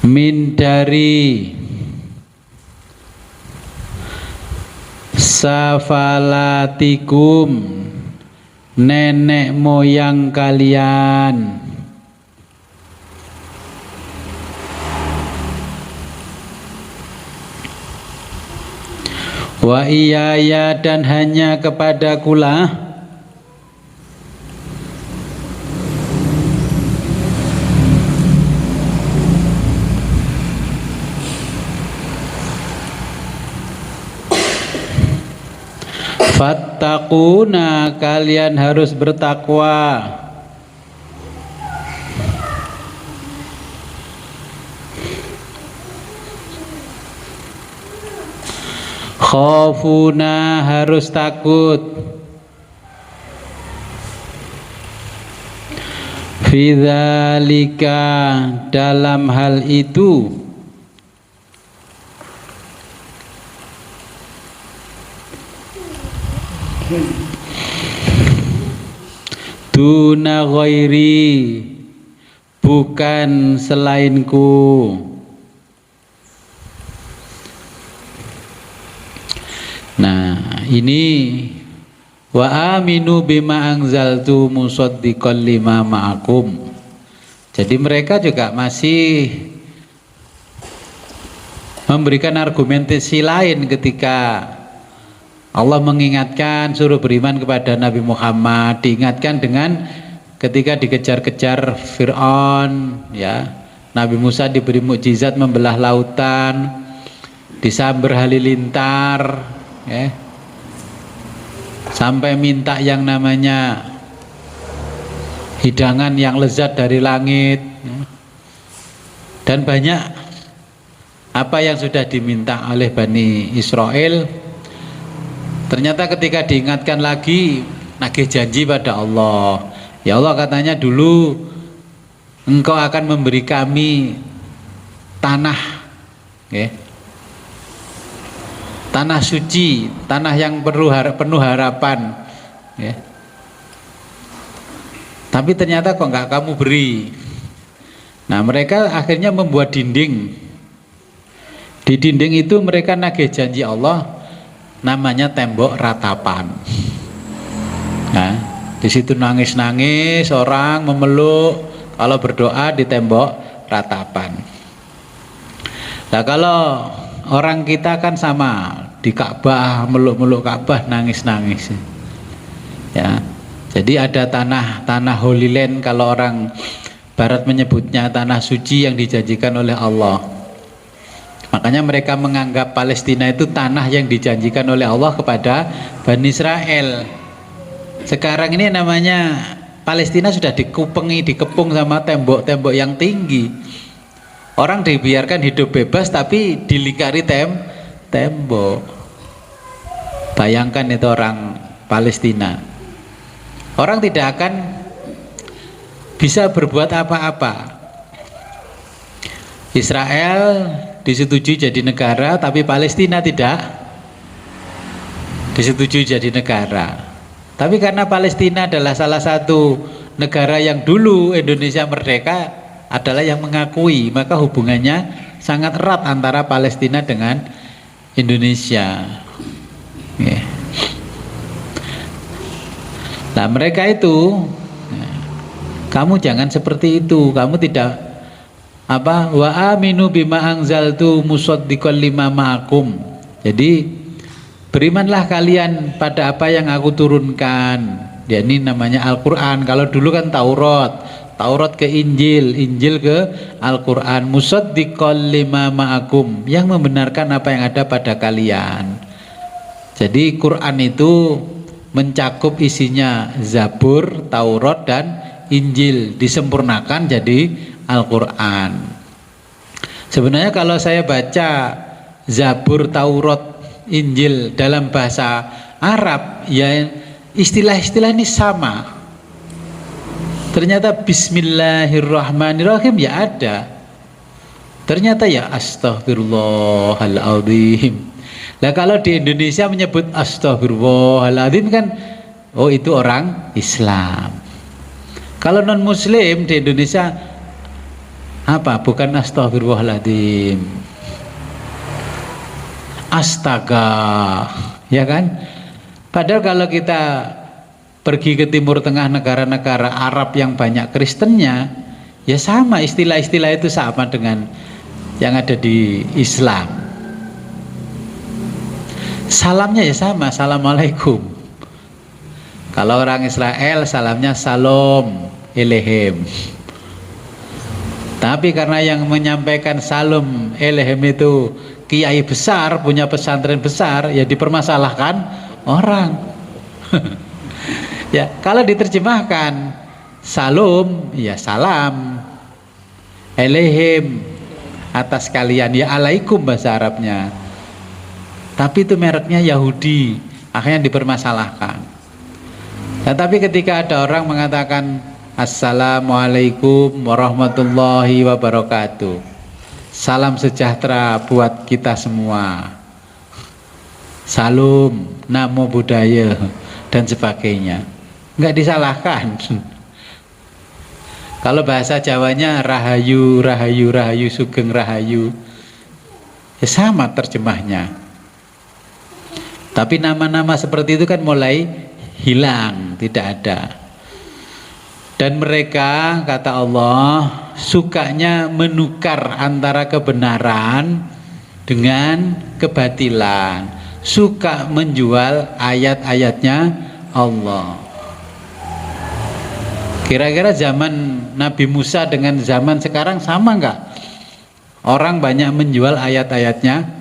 min dari safalatikum nenek moyang kalian wa iyaya dan hanya kepadakulah fattaquna kalian harus bertakwa khafuna harus takut fidzalika dalam hal itu duna ghairi bukan selainku. Nah, ini wa aminu bima anzaltu musaddiqan lima ma'akum. Jadi mereka juga masih memberikan argumentasi lain ketika Allah mengingatkan suruh beriman kepada Nabi Muhammad, diingatkan dengan ketika dikejar-kejar Fir'aun, ya, Nabi Musa diberi mukjizat membelah lautan, disambar halilintar, ya, sampai minta yang namanya hidangan yang lezat dari langit, ya. Dan banyak apa yang sudah diminta oleh Bani Israel Ternyata ketika diingatkan lagi, nagih janji pada Allah. Ya Allah, katanya dulu Engkau akan memberi kami tanah, ya, tanah suci, tanah yang penuh harapan, ya. Tapi ternyata kok nggak kamu beri. Nah, mereka akhirnya membuat dinding. Di dinding itu mereka nagih janji Allah, namanya tembok ratapan. Nah, di situ nangis-nangis orang memeluk, kalau berdoa di tembok ratapan. Nah, kalau orang kita kan sama, di Ka'bah, meluk-meluk Ka'bah, nangis-nangis. Ya. Jadi ada tanah Holy Land, kalau orang Barat menyebutnya tanah suci yang dijanjikan oleh Allah. Makanya mereka menganggap Palestina itu tanah yang dijanjikan oleh Allah kepada Bani Israel. Sekarang ini namanya Palestina sudah dikepung sama tembok-tembok yang tinggi. Orang dibiarkan hidup bebas tapi dilingkari tembok. Bayangkan itu orang Palestina. Orang tidak akan bisa berbuat apa-apa. Israel disetujui jadi negara, tapi Palestina tidak disetujui jadi negara. Tapi karena Palestina adalah salah satu negara yang dulu Indonesia merdeka adalah yang mengakui, maka hubungannya sangat erat antara Palestina dengan Indonesia. Yeah. Nah, mereka itu, kamu jangan seperti itu. Kamu tidak wa aminu bima anzaltu musaddiqan lima ma'akum. Jadi berimanlah kalian pada apa yang aku turunkan. Ya, ini namanya Al-Qur'an. Kalau dulu kan Taurat ke Injil, Injil ke Al-Qur'an. Musaddiqan lima ma'akum, yang membenarkan apa yang ada pada kalian. Jadi Quran itu mencakup isinya Zabur, Taurat dan Injil, disempurnakan jadi Al-Quran. Sebenarnya kalau saya baca Zabur, Taurat, Injil dalam bahasa Arab, ya istilah-istilah ini sama. Ternyata Bismillahirrahmanirrahim ya ada. Ternyata ya Astaghfirullahaladzim. Nah, kalau di Indonesia menyebut Astaghfirullahaladzim kan, oh itu orang Islam. Kalau non Muslim di Indonesia apa? Bukan Astaghfirullahaladzim, astaga, ya kan? Padahal kalau kita pergi ke Timur Tengah, negara-negara Arab yang banyak Kristennya, ya sama, istilah-istilah itu sama dengan yang ada di Islam. Salamnya ya sama, Assalamualaikum. Kalau orang Israel salamnya Salam Elehem. Tapi karena yang menyampaikan Salam Elehem itu kiai besar, punya pesantren besar, ya dipermasalahkan orang. Ya, kalau diterjemahkan Salam, ya salam, Elehem atas kalian, ya alaikum bahasa Arabnya. Tapi itu mereknya Yahudi, akhirnya dipermasalahkan. Nah, tapi ketika ada orang mengatakan Assalamualaikum warahmatullahi wabarakatuh, salam sejahtera buat kita semua, salam, namo buddhaya dan sebagainya, nggak disalahkan. Kalau bahasa Jawanya Rahayu, Rahayu, Rahayu, Sugeng Rahayu, ya sama terjemahnya. Tapi nama-nama seperti itu kan mulai hilang, tidak ada. Dan mereka, kata Allah, sukanya menukar antara kebenaran dengan kebatilan, suka menjual ayat-ayatnya Allah. Kira-kira zaman Nabi Musa dengan zaman sekarang sama enggak? Orang banyak menjual ayat-ayatnya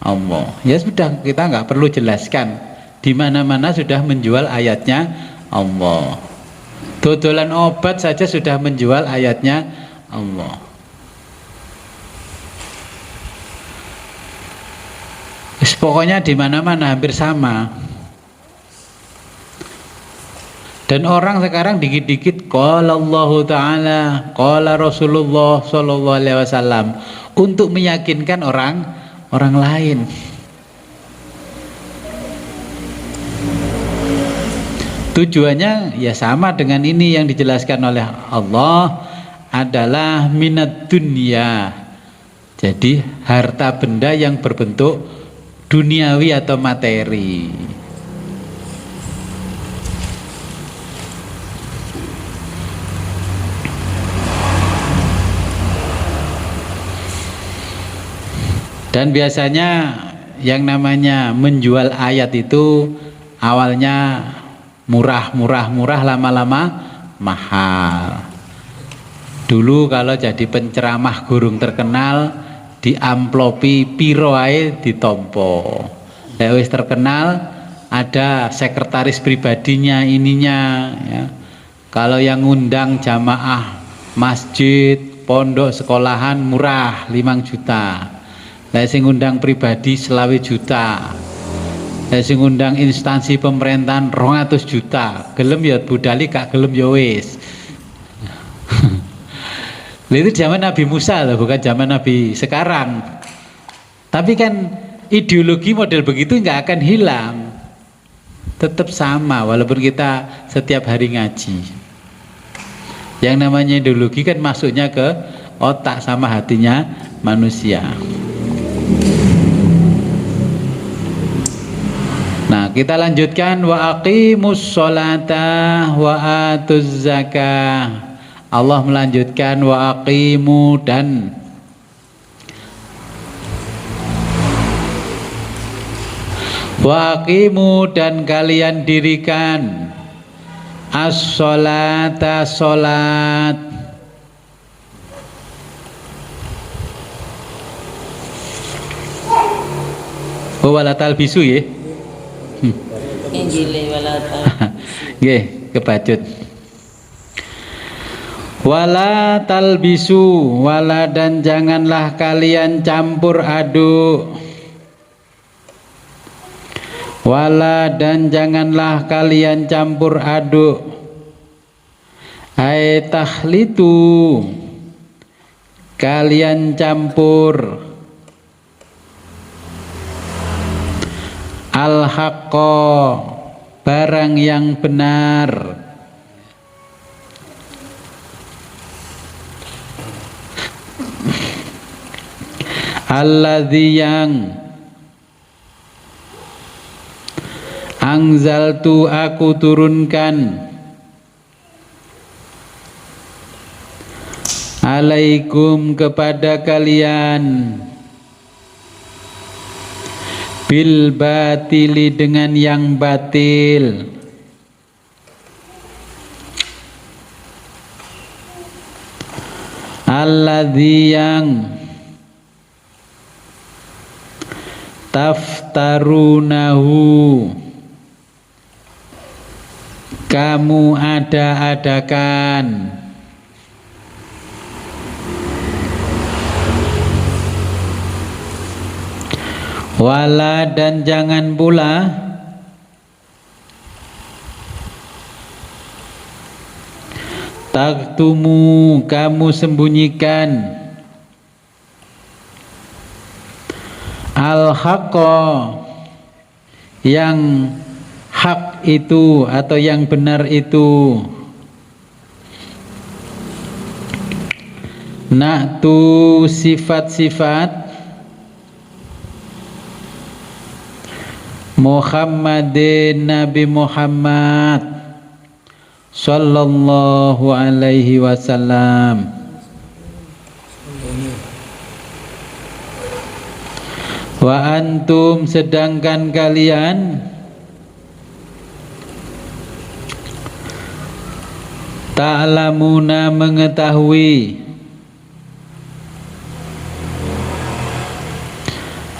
Allah. Ya sudah, kita nggak perlu jelaskan. Di mana-mana sudah menjual ayatnya Allah. Dodolan obat saja sudah menjual ayatnya Allah. Pokoknya di mana-mana hampir sama. Dan orang sekarang dikit-dikit qala Allahu Ta'ala, qala Rasulullah sallallahu alaihi wasallam untuk meyakinkan orang lain. Tujuannya ya sama dengan ini yang dijelaskan oleh Allah adalah minat dunia. Jadi harta benda yang berbentuk duniawi atau materi. Dan biasanya yang namanya menjual ayat itu awalnya murah, lama-lama mahal. Dulu kalau jadi penceramah gurung terkenal diamplopi piro ae ditompo. Lek wis terkenal ada sekretaris pribadinya ininya ya. Kalau yang ngundang jamaah masjid, pondok, sekolahan murah 5 juta. Lek sing ngundang pribadi 20 juta. Lek sing ngundang instansi pemerintahan 200 juta. Gelem ya budali, gak gelem ya wis. Itu zaman Nabi Musa loh, bukan zaman Nabi sekarang. Tapi kan ideologi model begitu nggak akan hilang, tetap sama walaupun kita setiap hari ngaji. Yang namanya ideologi kan masuknya ke otak sama hatinya manusia. Nah, kita lanjutkan wa aqimus sholata wa atuz zakah. Allah melanjutkan wa aqimu dan kalian dirikan as-sholata salat wala talbisu ya. Injile wala Nggih, kebacut. Wala talbisu, wala dan janganlah kalian campur aduk. Wala dan janganlah kalian campur aduk. Ai tahlitu, kalian campur al-haqqa, barang yang benar. Alladzi yang anzaltu aku turunkan alaikum kepada kalian bil batili dengan yang batil. Alladzi yang taftarunahu kamu ada-adakan wala dan jangan pula taktumu kamu sembunyikan al-haqqa yang hak itu atau yang benar itu. Na'tu sifat-sifat Muhammadin Nabi Muhammad sallallahu alaihi wasallam. Wa antum sedangkan kalian ta'lamuna mengetahui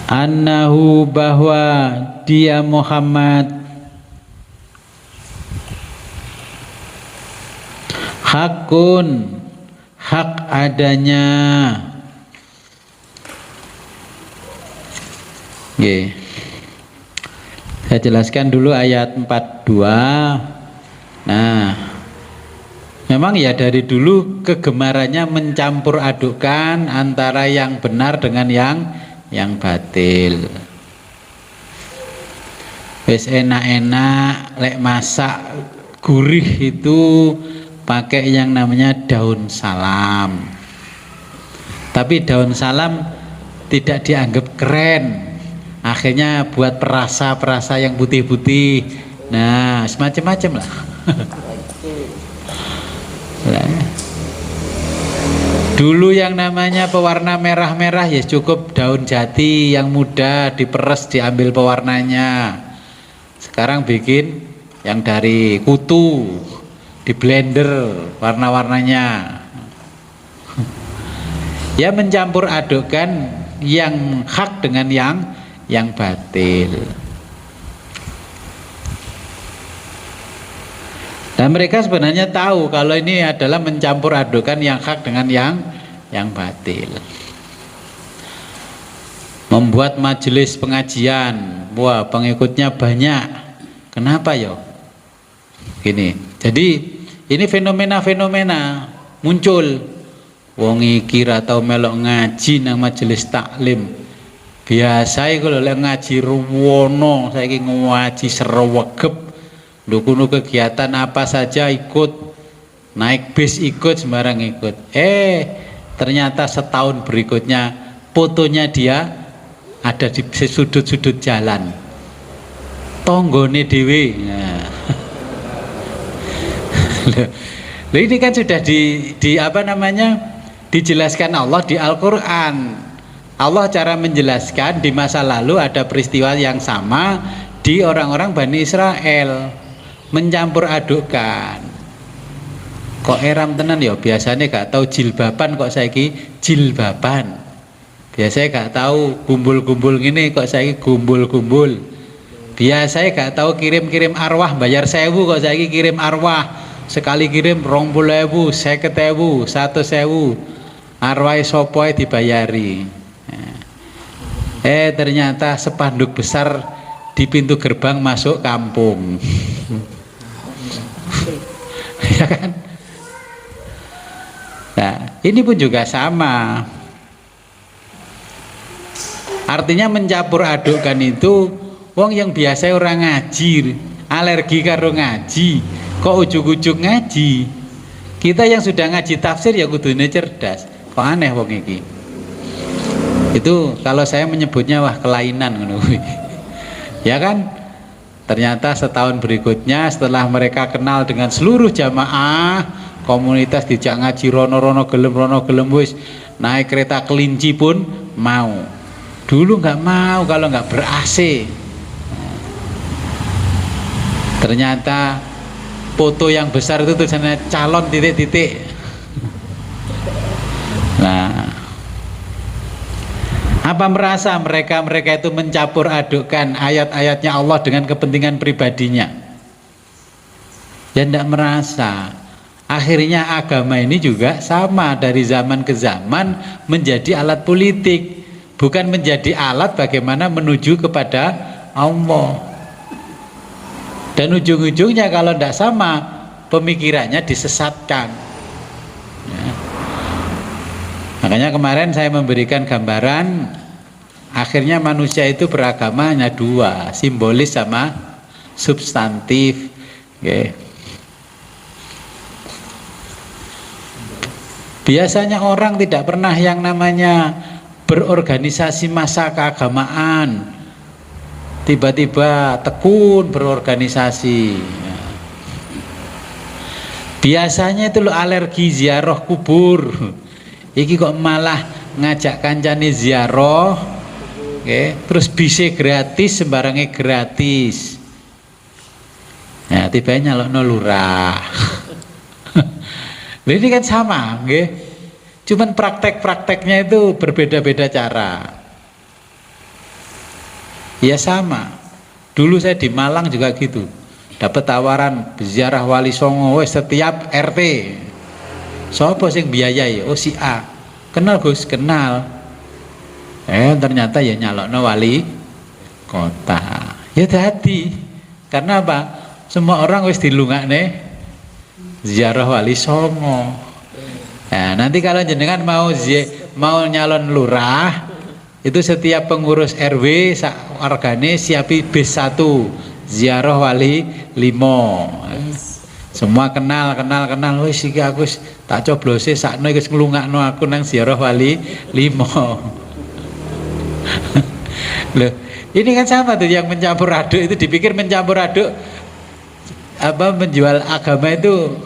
annahu bahwa dia Muhammad hakun hak adanya. Saya jelaskan dulu ayat 42 Nah, memang ya dari dulu kegemarannya mencampur adukkan antara yang benar dengan yang batil. Wis enak-enak lek masak gurih itu pakai yang namanya daun salam. Tapi daun salam tidak dianggap keren. Akhirnya buat perasa-perasa yang putih-putih. Nah, semacam-macam lah. Dulu yang namanya pewarna merah-merah ya cukup daun jati yang muda diperes diambil pewarnanya. Sekarang bikin yang dari kutu di blender warna-warnanya. Ya mencampur adukkan yang hak dengan yang batil. Dan mereka sebenarnya tahu kalau ini adalah mencampur adukan yang hak dengan yang batil. Membuat majelis pengajian, wah pengikutnya banyak. Kenapa yo? Gini. Jadi ini fenomena-fenomena muncul. Wong iki ra tau melok ngaji nang majelis taklim. Biasa kalau lek ngaji ruwono, saiki ngaji serewegep. Dukunu kegiatan apa saja ikut, naik bis ikut, sembarang ikut. Ternyata setahun berikutnya fotonya dia ada di sudut-sudut jalan. Tonggone dhewe. Nah. Loh, ini kan sudah di apa namanya? Dijelaskan Allah di Al-Qur'an. Allah cara menjelaskan di masa lalu ada peristiwa yang sama di orang-orang Bani Israel. Mencampur adukkan. Kok eram tenan ya, biasanya gak tahu jilbaban kok saiki jilbaban. Biasanya gak tahu gumbul-gumbul gini kok saiki gumbul-gumbul. Biasanya gak tahu kirim-kirim arwah bayar 1000 kok saiki kirim arwah. Sekali kirim 20.000, 50.000, 100.000. Arwah sapa dibayari. Ternyata spanduk besar di pintu gerbang masuk kampung. Ya kan? Nah, ini pun juga sama. Artinya mencampur adukkan itu wong yang biasa orang ngaji, alergi karo ngaji, kok ujug-ujug ngaji. Kita yang sudah ngaji tafsir ya kudune cerdas. Kok aneh wong iki. Itu kalau saya menyebutnya wah kelainan ngono. Ya kan? Ternyata setahun berikutnya setelah mereka kenal dengan seluruh jamaah komunitas dijak ngaji rono-rono gelem wis naik kereta kelinci pun mau. Dulu nggak mau kalau nggak ber AC. Ternyata foto yang besar itu tulisannya calon titik-titik. Nah, apa merasa mereka itu mencampur adukkan ayat-ayatnya Allah dengan kepentingan pribadinya? Ya tidak merasa. Akhirnya agama ini juga sama dari zaman ke zaman menjadi alat politik, bukan menjadi alat bagaimana menuju kepada Allah. Dan ujung-ujungnya kalau tidak sama pemikirannya disesatkan. Ya. Makanya kemarin saya memberikan gambaran akhirnya manusia itu beragama hanya dua, simbolis sama substantif. Okay. Biasanya orang tidak pernah yang namanya berorganisasi masa keagamaan, tiba-tiba tekun berorganisasi. Biasanya itu lo alergi ziarah kubur. Iki kok malah ngajak kancane ziarah, terus bisa gratis, sembarangnya gratis. Nah, tibanya nyalokno lurah. Ini kan sama, cuman praktek-prakteknya itu berbeda-beda cara. Ya sama. Dulu saya di Malang juga gitu, dapat tawaran ziarah Wali Songo setiap RT. Sopo sing biayai? Oh si A. Kenal Gus, kenal. Ternyata ya nyalokno wali kota. Ya tadi. Karena apa? Semua orang wis dilungakne ziarah wali songo. Nah, nanti kalau jenengan mau nyalon lurah, itu setiap pengurus RW wargane siapi bis 1 ziarah wali 5. Semua kenal wis iki aku tak coblose sakno wis nglungakno aku nang ziarah wali 5. Loh, ini kan sama tuh yang mencampur aduk itu, dipikir mencampur aduk apa menjual agama itu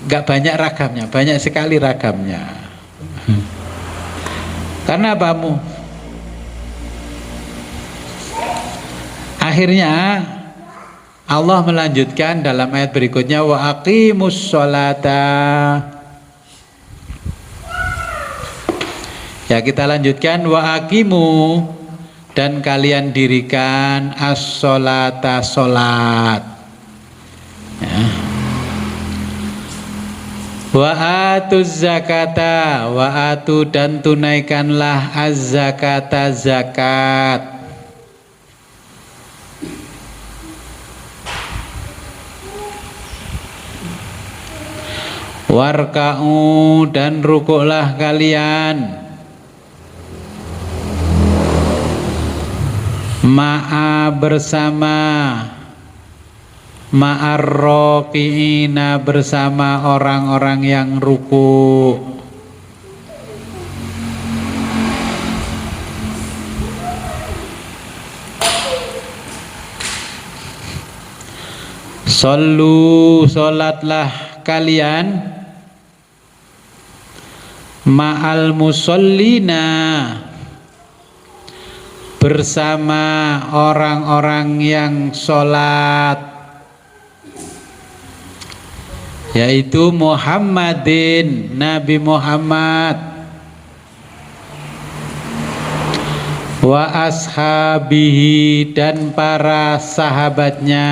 enggak banyak ragamnya, banyak sekali ragamnya. Karena apamu? Akhirnya Allah melanjutkan dalam ayat berikutnya, wa aqimus sholata. Ya, kita lanjutkan, wa aqimu, dan kalian dirikan as-sholata, sholat. Ya. Wa atuz zakata, wa atu, dan tunaikanlah az-zakata, zakat. Warka'u, dan rukuklah kalian ma'a, bersama, ma'arroqi'ina, bersama orang-orang yang ruku'. Sallu, salatlah kalian ma'al musallina, bersama orang-orang yang sholat, yaitu Muhammadin, Nabi Muhammad, wa ashabihi, dan para sahabatnya,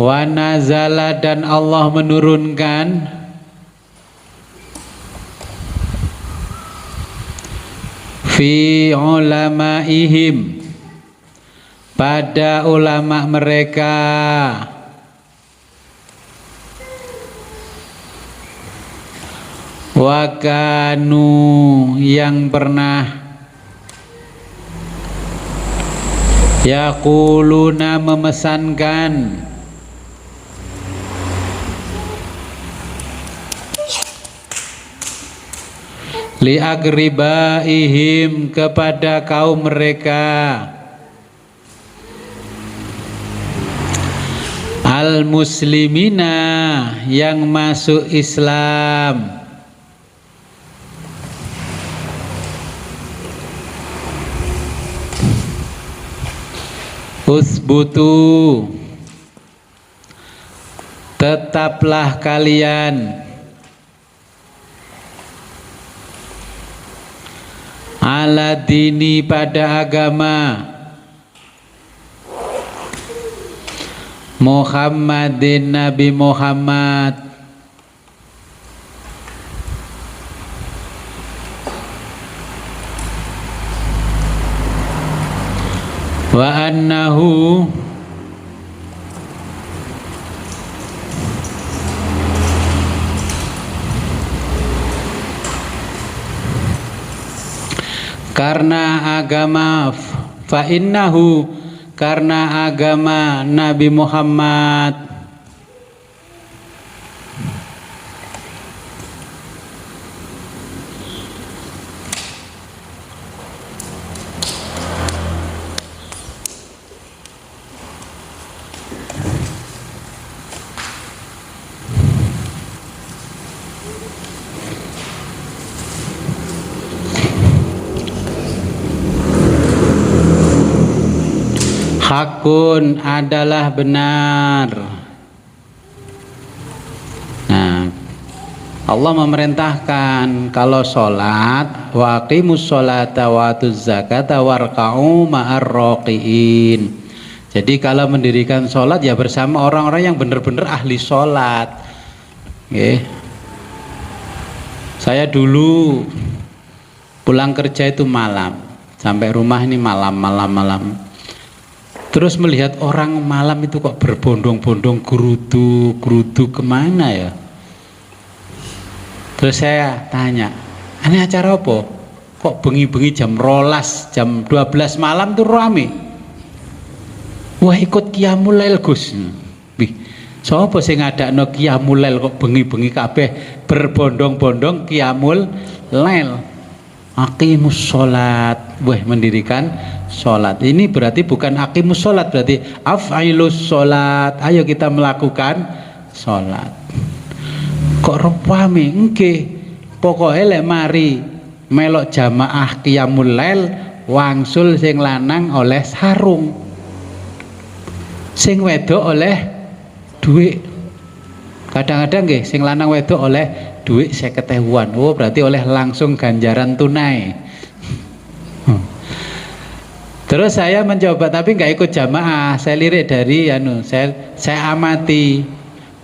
wa nazala, dan Allah menurunkan fi ulamaihim, pada ulama mereka, wa kanu, yang pernah, yaquluna, memesankan, li agribaihim, kepada kaum mereka, al muslimina, yang masuk Islam, usbutu, tetaplah kalian, ala dini, pada agama, Muhammadin, Nabi Muhammad, wa annahu, karena agama, fa innahu, karena agama Nabi Muhammad, hakun, adalah benar. Nah, Allah memerintahkan kalau sholat, wa aqimus sholata wa atuz zakata warka'u ma'ar roqiin. Jadi kalau mendirikan sholat ya bersama orang-orang yang benar-benar ahli sholat. Okay. Saya dulu pulang kerja itu malam, Sampai rumah ini malam. Terus melihat orang malam itu kok berbondong-bondong gerudu kemana ya? Terus saya tanya, ini acara apa? Kok bengi-bengi jam 12, jam 12 malam tuh rame? Wah, ikut Qiyamul Lail Gus. Wih, sapa sing ngadakno Qiyamul Lail kok bengi-bengi kabeh berbondong-bondong Qiyamul Lail? Aqimus sholat, wah mendirikan sholat. Ini berarti bukan aqimus sholat, berarti af'ilus sholat. Ayo kita melakukan sholat. Kok rame? Nggih, pokoknya lek mari melok jamaah Qiyamul Lail wangsul sing lanang oleh sarung, sing wedok oleh duit. Kadang-kadang nggih sing lanang wedok oleh duit 50.000. Oh, berarti oleh langsung ganjaran tunai. Terus saya mencoba tapi nggak ikut jamaah. Saya lirik dari saya amati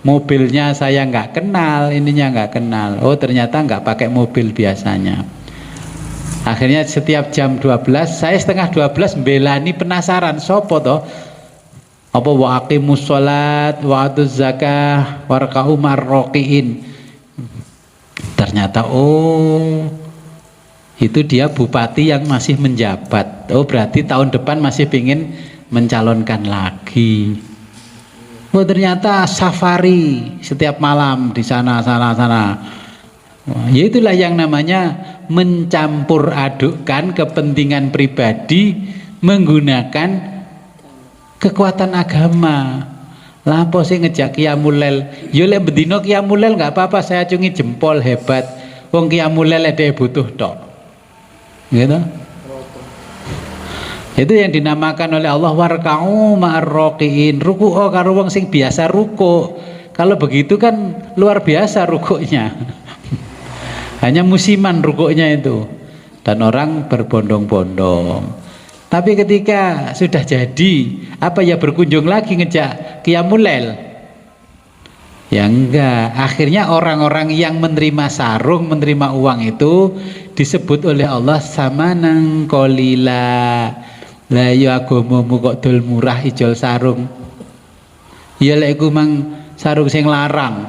mobilnya, saya nggak kenal, ininya nggak kenal. Oh, ternyata nggak pakai mobil biasanya. Akhirnya setiap jam 12, saya setengah 12 belani penasaran sopo toh. Apa wa aqimus sholat wa atuz zakah warka'u marroqiin. Ternyata oh itu dia bupati yang masih menjabat. Oh, berarti tahun depan masih ingin mencalonkan lagi. Oh, ternyata safari setiap malam di sana. Ya itulah yang namanya mencampur adukkan kepentingan pribadi menggunakan kekuatan agama. Lapo sih ngejak Qiyamul Lail? Yo lek bendino Qiyamul Lail enggak apa-apa, saya acungi jempol, hebat. Wong Qiyamul Lail ada butuh tok. Gitu. Itu yang dinamakan oleh Allah warka'u ma'arroqiin. Ruku'o karo wong sing biasa ruku'. Kalau begitu kan luar biasa rukuknya. Hanya musiman rukuknya itu. Dan orang berbondong-bondong. Tapi ketika sudah jadi, apa ya berkunjung lagi ngejak Qiyamul Lail? Ya enggak. Akhirnya orang-orang yang menerima sarung, menerima uang itu disebut oleh Allah samanang qalila. Lah ya agamamu kok dol murah ijol sarung. Ya lek iku mang sarung sing larang.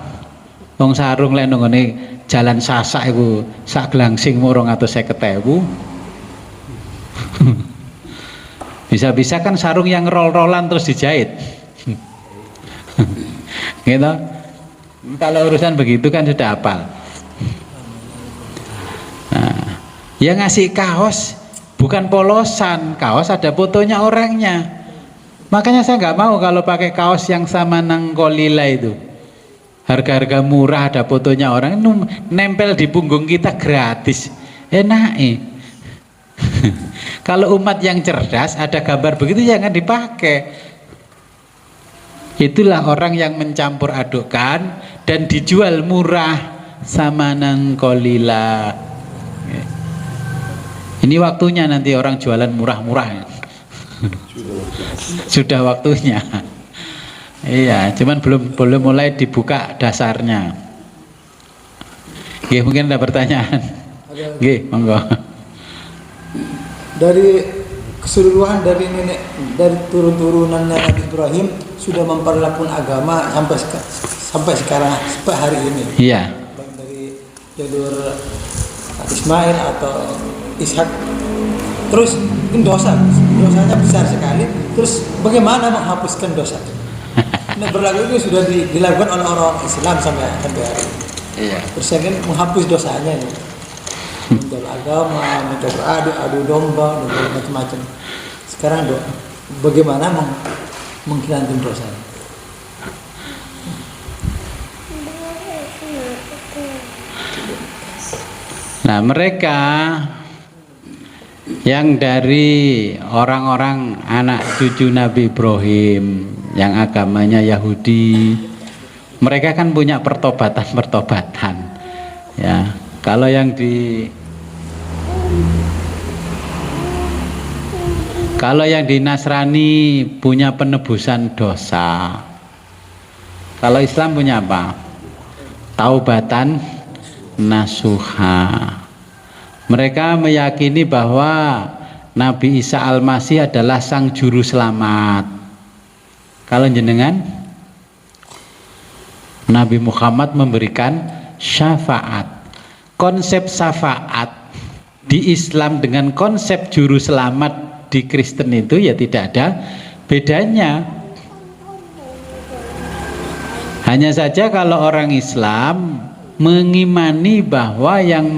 Wong sarung lek nang ngene jalan Sasak iku sak glangsing 250.000. Bisa-bisa kan sarung yang roll-rollan terus dijahit. Gitu. Kalau urusan begitu kan sudah hafal. Nah, yang ngasih kaos bukan polosan, kaos ada fotonya orangnya. Makanya saya nggak mau kalau pakai kaos yang sama nangkolila itu. Harga-harga murah ada fotonya orang, nempel di punggung kita gratis. Enak. Kalau umat yang cerdas ada gambar begitu jangan dipakai. Itulah orang yang mencampur adukkan dan dijual murah samanan kolila. Ini waktunya nanti orang jualan murah-murah. Sudah waktunya. Iya, cuman belum mulai dibuka dasarnya. Oke, mungkin ada pertanyaan. Oke, monggo. Dari keseluruhan dari nenek, dari turun-turunannya Nabi Ibrahim sudah memperlakukan agama sampai sekarang, sampai hari ini. Iya. Baik dari jalur Ismail atau Ishak. Terus ini dosanya besar sekali. Terus bagaimana menghapuskan dosa? Nah, berlaku itu sudah dilakukan oleh orang Islam sampai hari ini. Iya. Terus yang menghapus dosanya ini. Menjual agama, mencoba adu domba, dan macam-macam. Sekarang bagaimana menghilangkan dosa? Nah, mereka yang dari orang-orang anak cucu Nabi Ibrahim yang agamanya Yahudi, mereka kan punya pertobatan, ya. Kalau yang di Nasrani punya penebusan dosa. Kalau Islam punya apa? Taubatan nasuha. Mereka meyakini bahwa Nabi Isa Al-Masih adalah sang juru selamat. Kalau jenengan, Nabi Muhammad memberikan syafaat. Konsep syafaat di Islam dengan konsep juru selamat di Kristen itu ya tidak ada bedanya. Hanya saja kalau orang Islam mengimani bahwa yang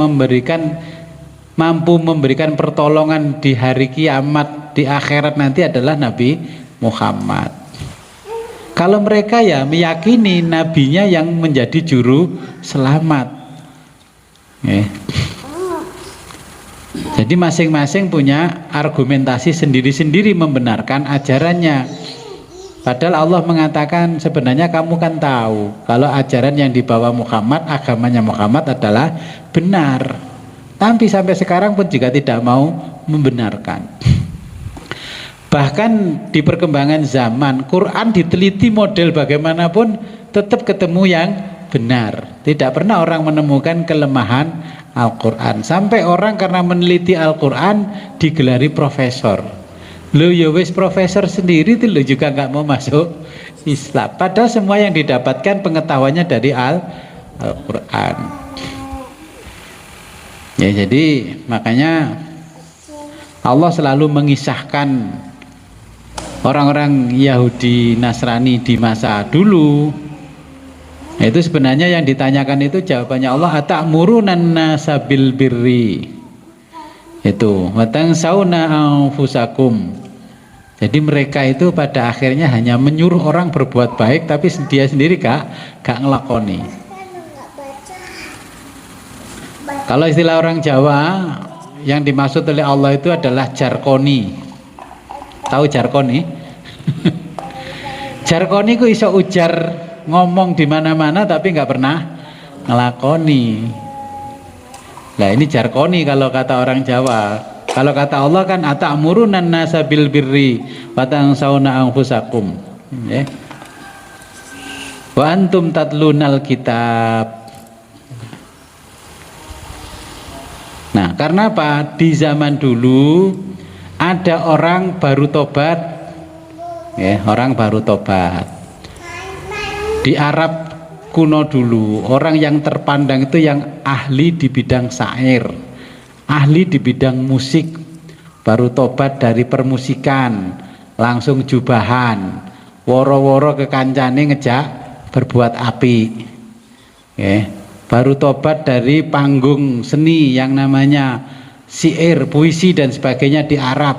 mampu memberikan pertolongan di hari kiamat, di akhirat nanti adalah Nabi Muhammad. Kalau mereka ya meyakini nabinya yang menjadi juru selamat. Jadi masing-masing punya argumentasi sendiri-sendiri membenarkan ajarannya. Padahal Allah mengatakan sebenarnya kamu kan tahu kalau ajaran yang dibawa Muhammad, agamanya Muhammad adalah benar. Tapi sampai sekarang pun juga tidak mau membenarkan. Bahkan di perkembangan zaman, Quran diteliti model bagaimanapun tetap ketemu yang benar. Tidak pernah orang menemukan kelemahan Al-Quran. Sampai orang karena meneliti Al-Quran digelari profesor. Lo ya wis profesor sendiri itu lo juga nggak mau masuk Islam. Padahal semua yang didapatkan pengetahuannya dari Al-Quran. Ya, jadi makanya Allah selalu mengisahkan orang-orang Yahudi Nasrani di masa dulu. Itu sebenarnya yang ditanyakan itu jawabannya Allah, atamuruna nasa bil birri. Itu watansawna anfusakum. Jadi mereka itu pada akhirnya hanya menyuruh orang berbuat baik, tapi dia sendiri gak ngelakoni. Kalau istilah orang Jawa yang dimaksud oleh Allah itu adalah jarkoni. Tahu jarkoni? Jarkoni ku iso ujar ngomong di mana-mana tapi nggak pernah ngelakoni. Nah ini jarkoni kalau kata orang Jawa. Kalau kata Allah kan atamuruna nasa bil birri wa tansawna anfusakum. Wa antum tatlunal kitab. Nah, karena apa? Di zaman dulu ada orang baru tobat, orang baru tobat. Di Arab kuno dulu, orang yang terpandang itu yang ahli di bidang syair, ahli di bidang musik, baru tobat dari permusikan, langsung jubahan, woro-woro ke kancane ngejak berbuat api. Baru tobat dari panggung seni yang namanya syair, puisi dan sebagainya di Arab.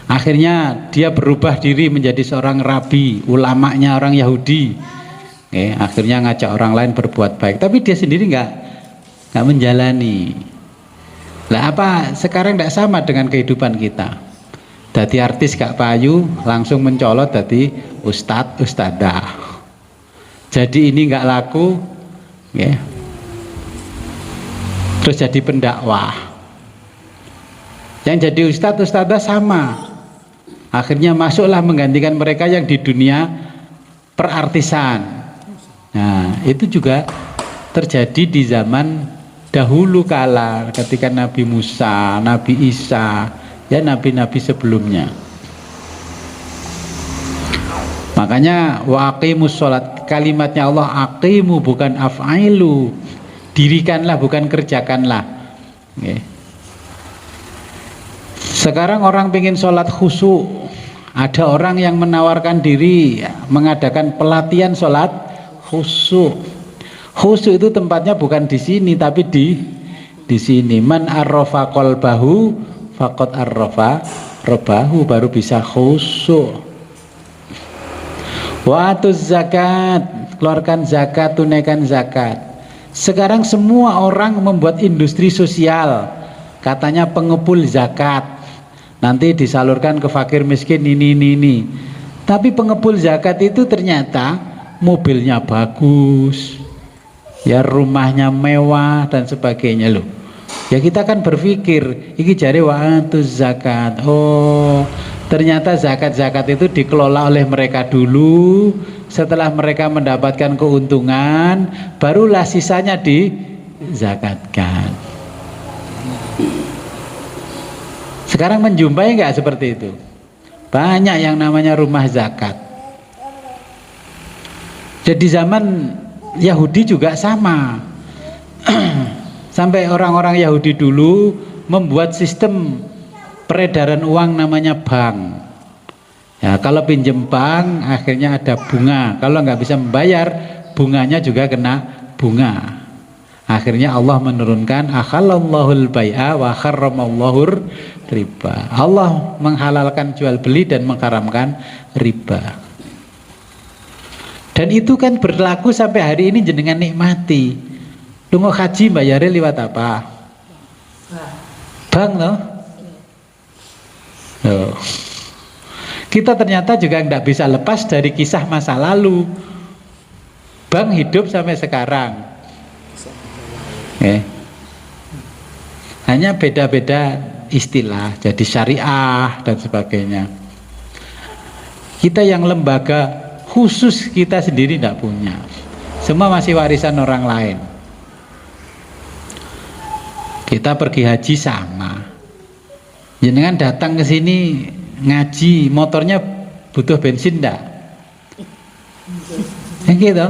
Akhirnya dia berubah diri menjadi seorang rabi, ulamanya orang Yahudi. Akhirnya ngajak orang lain berbuat baik, tapi dia sendiri nggak menjalani. Lah apa sekarang tidak sama dengan kehidupan kita? Dadi artis gak payu, langsung mencolot dadi ustadz, ustadzah. Jadi ini nggak laku. Terus jadi pendakwah. Yang jadi ustadz ustadzah sama, akhirnya masuklah menggantikan mereka yang di dunia perartisan. Nah itu juga terjadi di zaman dahulu kala ketika Nabi Musa, Nabi Isa, ya nabi-nabi sebelumnya. Makanya wa aqimus sholat, kalimatnya Allah aqimu bukan af'ailu, dirikanlah bukan kerjakanlah. Sekarang orang pengen sholat khusyuk, ada orang yang menawarkan diri mengadakan pelatihan sholat khusyuk. Khusyuk itu tempatnya bukan di sini tapi di sini. Man arrafa qalbahu faqad arrafa rabbahu, baru bisa khusyuk. Watuz zakat, keluarkan zakat, tunaikan zakat. Sekarang semua orang membuat industri sosial, katanya pengepul zakat, nanti disalurkan ke fakir miskin ini. Tapi pengepul zakat itu ternyata mobilnya bagus, ya rumahnya mewah dan sebagainya loh. Ya kita kan berpikir, iki jare watuz zakat. Oh, ternyata zakat-zakat itu dikelola oleh mereka dulu. Setelah mereka mendapatkan keuntungan, barulah sisanya dizakatkan. Sekarang menjumpai nggak seperti itu? Banyak yang namanya rumah zakat. Jadi zaman Yahudi juga sama. Sampai orang-orang Yahudi dulu membuat sistem peredaran uang namanya bank. Ya, kalau pinjem bank akhirnya ada bunga. Kalau nggak bisa membayar, bunganya juga kena bunga. Akhirnya Allah menurunkan akhalallahul bai'a wa harramallahur riba. Allah menghalalkan jual beli dan mengharamkan riba. Dan itu kan berlaku sampai hari ini jenengan nikmati. Lungo haji bayarnya lewat apa? Bank loh. Loh. Kita ternyata juga nggak bisa lepas dari kisah masa lalu. Bank hidup sampai sekarang. Hanya beda-beda istilah, jadi syariah dan sebagainya. Kita yang lembaga khusus kita sendiri tidak punya, semua masih warisan orang lain. Kita pergi haji sama, jenengan datang ke sini ngaji, motornya butuh bensin enggak? Gitu.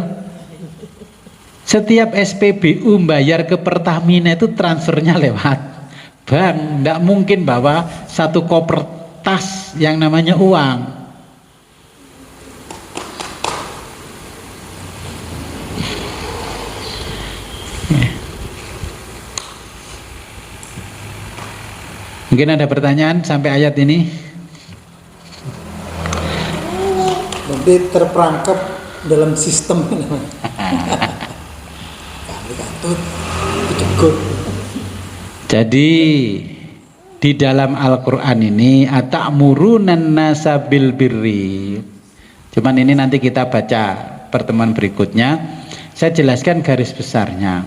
Setiap SPBU bayar ke Pertamina itu transfernya lewat bank. Tidak mungkin bawa satu koper tas yang namanya uang. Mungkin ada pertanyaan sampai ayat ini? Jadi terperangkap dalam sistem ini. Jadi di dalam Al-Quran ini ata'murunan nasa bil birri. Cuman ini nanti kita baca pertemuan berikutnya. Saya jelaskan garis besarnya.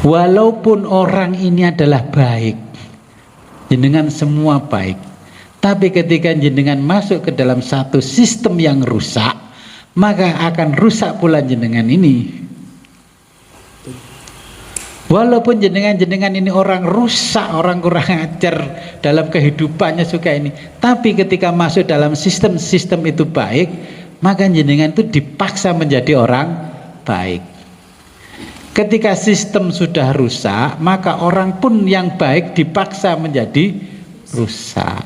Walaupun orang ini adalah baik, jenengan semua baik, tapi ketika jenengan masuk ke dalam satu sistem yang rusak, maka akan rusak pula jenengan ini. Walaupun jenengan ini orang rusak, orang kurang ajar dalam kehidupannya suka ini, tapi ketika masuk dalam sistem-sistem itu baik, maka jenengan itu dipaksa menjadi orang baik. Ketika sistem sudah rusak, maka orang pun yang baik dipaksa menjadi rusak.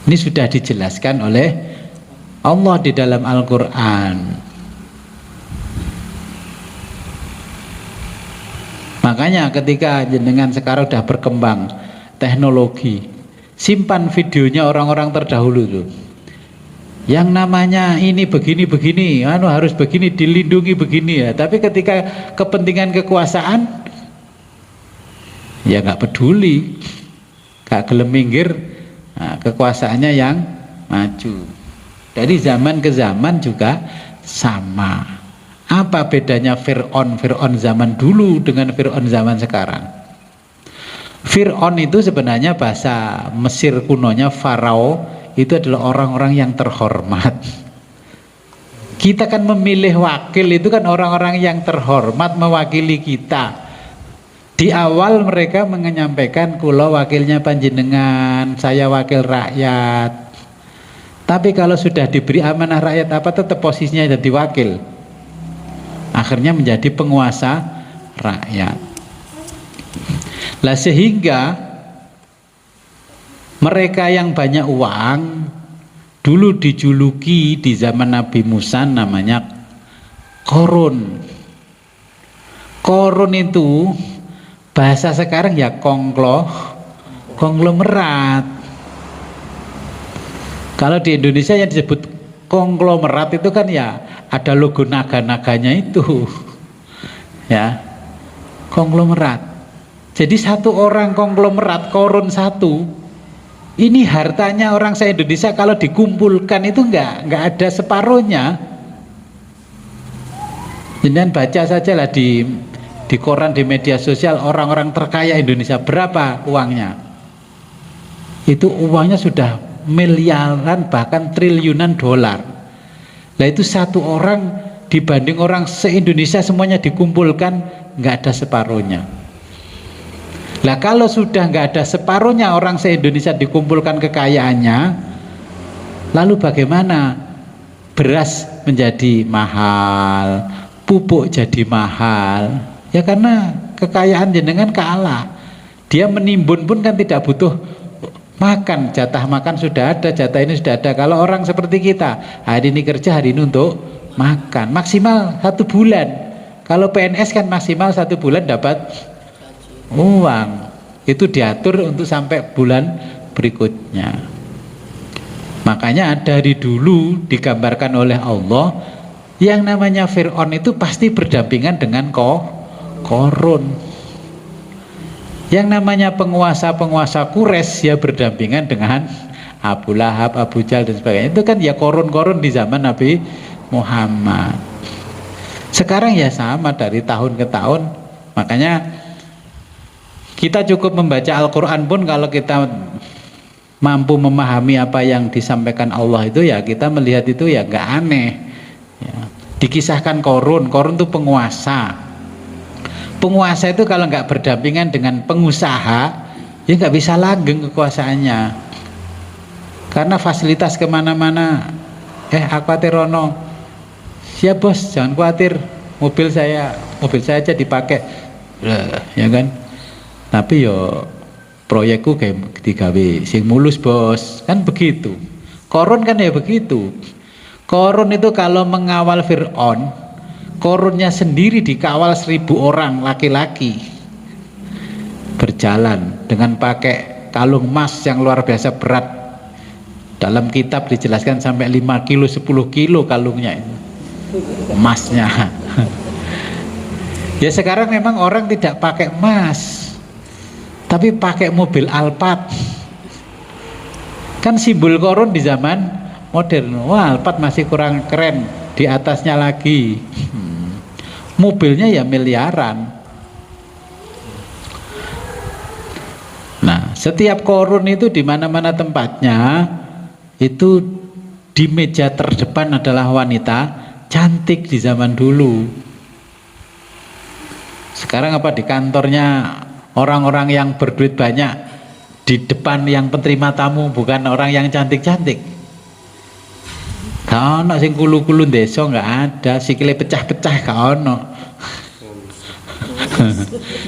Ini sudah dijelaskan oleh Allah di dalam Al-Quran. Makanya ketika jenengan sekarang sudah berkembang teknologi, simpan videonya orang-orang terdahulu tuh. Yang namanya ini begini-begini, harus begini, dilindungi begini ya. Tapi ketika kepentingan kekuasaan, ya nggak peduli, nggak gelem minggir, nah, kekuasaannya yang maju. Dari zaman ke zaman juga sama. Apa bedanya Fir'aun zaman dulu dengan Fir'aun zaman sekarang? Fir'aun itu sebenarnya bahasa Mesir kunonya Farao, itu adalah orang-orang yang terhormat. Kita kan memilih wakil itu kan orang-orang yang terhormat mewakili kita. Di awal mereka menyampaikan kula wakilnya panjenengan, saya wakil rakyat. Tapi kalau sudah diberi amanah rakyat apa tetap posisinya jadi wakil. Akhirnya menjadi penguasa rakyat. Lah sehingga mereka yang banyak uang dulu dijuluki di zaman Nabi Musa namanya Korun. Korun itu bahasa sekarang ya konglomerat. Kalau di Indonesia yang disebut konglomerat itu kan ya ada logo naga-naganya itu ya, konglomerat. Jadi satu orang konglomerat, korun satu, ini hartanya orang se-Indonesia kalau dikumpulkan itu nggak ada separuhnya. Jangan baca saja lah di koran, di media sosial, orang-orang terkaya Indonesia berapa uangnya. Itu uangnya sudah miliaran bahkan triliunan dolar. Nah itu satu orang dibanding orang se-Indonesia semuanya dikumpulkan nggak ada separuhnya. Lah kalau sudah nggak ada separuhnya orang se-Indonesia dikumpulkan kekayaannya, lalu bagaimana? Beras menjadi mahal, pupuk jadi mahal. Ya karena kekayaan jenengan kalah. Dia menimbun pun kan tidak butuh makan, jatah makan sudah ada, jatah ini sudah ada. Kalau orang seperti kita, hari ini kerja, hari ini untuk makan, maksimal 1 bulan. Kalau PNS kan maksimal 1 bulan dapat uang, itu diatur untuk sampai bulan berikutnya. Makanya dari dulu digambarkan oleh Allah, yang namanya Fir'aun itu pasti berdampingan dengan Korun. Yang namanya penguasa-penguasa Quraisy ya berdampingan dengan Abu Lahab, Abu Jahal dan sebagainya. Itu kan ya korun-korun di zaman Nabi Muhammad. Sekarang ya sama dari tahun ke tahun. Makanya kita cukup membaca Al-Quran pun kalau kita mampu memahami apa yang disampaikan Allah itu, ya kita melihat itu ya nggak aneh ya. Dikisahkan Korun itu penguasa. Penguasa itu kalau nggak berdampingan dengan pengusaha, ya nggak bisa langgeng kekuasaannya. Karena fasilitas kemana-mana, aku khawatir Rono, siap bos, jangan khawatir, mobil saya aja dipakai, ya kan. Tapi yo proyekku kayak digawe sing mulus bos, kan begitu. Korun kan ya begitu. Korun itu kalau mengawal Fir'aun, Korunnya sendiri dikawal 1000 orang laki-laki berjalan dengan pakai kalung emas yang luar biasa berat. Dalam kitab dijelaskan sampai 5 kilo 10 kilo kalungnya itu emasnya. Ya sekarang memang orang tidak pakai emas, tapi pakai mobil Alphard. Kan simbol Korun di zaman modern. Wah, Alphard masih kurang keren, di atasnya lagi mobilnya ya miliaran. Nah, setiap Korun itu di mana-mana tempatnya itu di meja terdepan adalah wanita cantik di zaman dulu. Sekarang apa di kantornya orang-orang yang berduit banyak, di depan yang penerima tamu bukan orang yang cantik-cantik. Gak ono sing kulu-kulu desa, nggak ada, sikile pecah-pecah gak ono.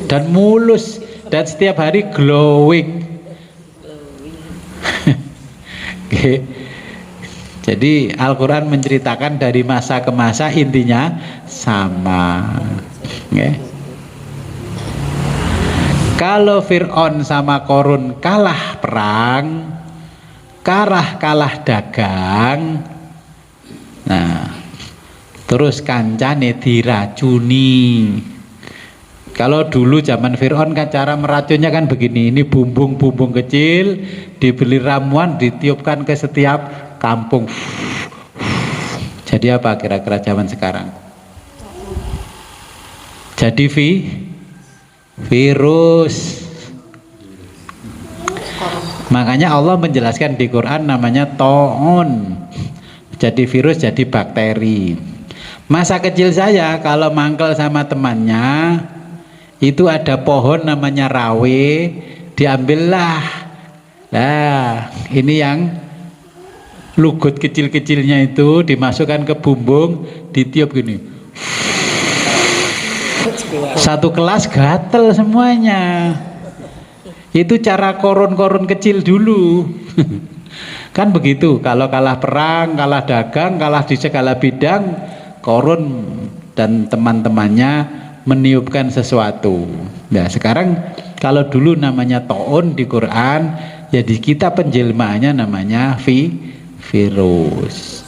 Dan mulus dan setiap hari glowing. Okay. Jadi Al-Quran menceritakan dari masa ke masa intinya sama. Okay. Kalau Fir'aun sama Korun kalah perang, kalah dagang, nah terus kancane diracuni. Kalau dulu zaman Fir'aun kan cara meracunnya kan begini, ini bumbung-bumbung kecil dibeli ramuan ditiupkan ke setiap kampung. Jadi apa kira-kira zaman sekarang? Jadi virus. Makanya Allah menjelaskan di Quran namanya ta'un. Jadi virus, jadi bakteri. Masa kecil saya kalau mangkel sama temannya, itu ada pohon namanya rawe, diambillah. Nah, ini yang lugut kecil-kecilnya itu dimasukkan ke bumbung, ditiup gini. Satu kelas gatel semuanya. Itu cara korun-korun kecil dulu. Kan begitu, kalau kalah perang, kalah dagang, kalah di segala bidang, Korun dan teman-temannya meniupkan sesuatu. Nah sekarang kalau dulu namanya ta'un di Quran, ya di kita penjelmaannya namanya virus.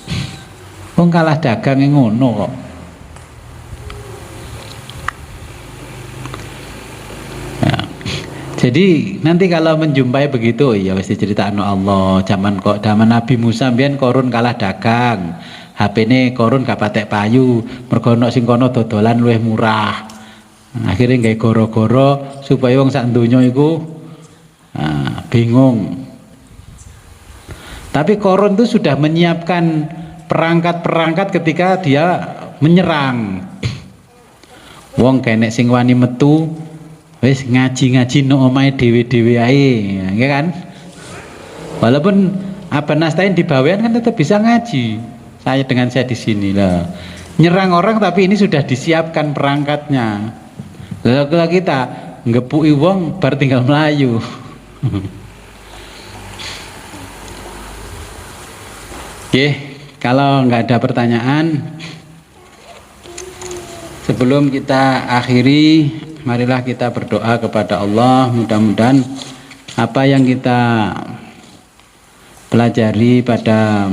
Wong kalah dagang yang ngono kok. Nah, jadi nanti kalau menjumpai begitu, ya mesti ceritakan Allah. Zaman Nabi Musa mbiyen Korun kalah dagang. HP-ne Korun gak patek payu, mergo ana sing kono dodolan luwih murah. Akhirnya gawe goro-goro supaya wong sak donya iku bingung. Tapi Korun itu sudah menyiapkan perangkat-perangkat ketika dia menyerang. Wong kenek sing wani metu Wis ngaji-ngaji no omahe dhewe-dhewe ae, ya kan? Walaupun Abah Nastain di Bawean kan tetap bisa ngaji. Saya di sini lah. Nyerang orang tapi ini sudah disiapkan perangkatnya. Lalu kalau kita ngepuki wong bar tinggal melayu. Oke, kalau nggak ada pertanyaan, sebelum kita akhiri, marilah kita berdoa kepada Allah. Mudah-mudahan apa yang kita pelajari pada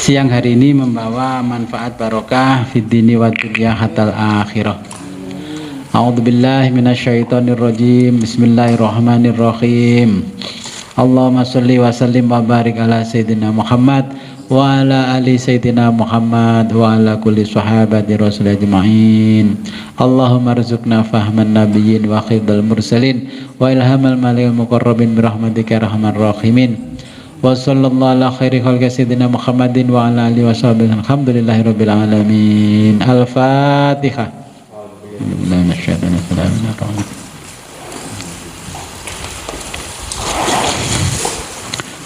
siang hari ini membawa manfaat barokah fid dini wa dunya hatal akhirah. A'udzubillahi minasyaitonirrajim. Bismillahirrahmanirrahim. Allahumma sholli wa sallim wa barik ala sayyidina Muhammad wa ala ali sayyidina Muhammad wa ala kulli sahabati rasul ajma'in. Allahumma rizukna fahman nabiyyin wa khidal mursalin wa ilhamal malil muqarrabin birahmatika rahman rahimin. Wa sallallahu ala khairi khalqi sayyidina Muhammadin wa ala alihi wa sahbihi alhamdulillahi rabbil alamin. Al-Fatihah.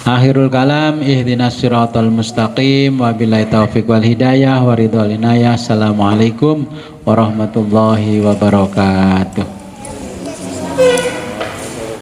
Akhirul kalam, ihdinas siratal mustaqim, wabillahi taufiq wal hidayah, waridhal inayah. Assalamualaikum warahmatullahi wabarakatuh.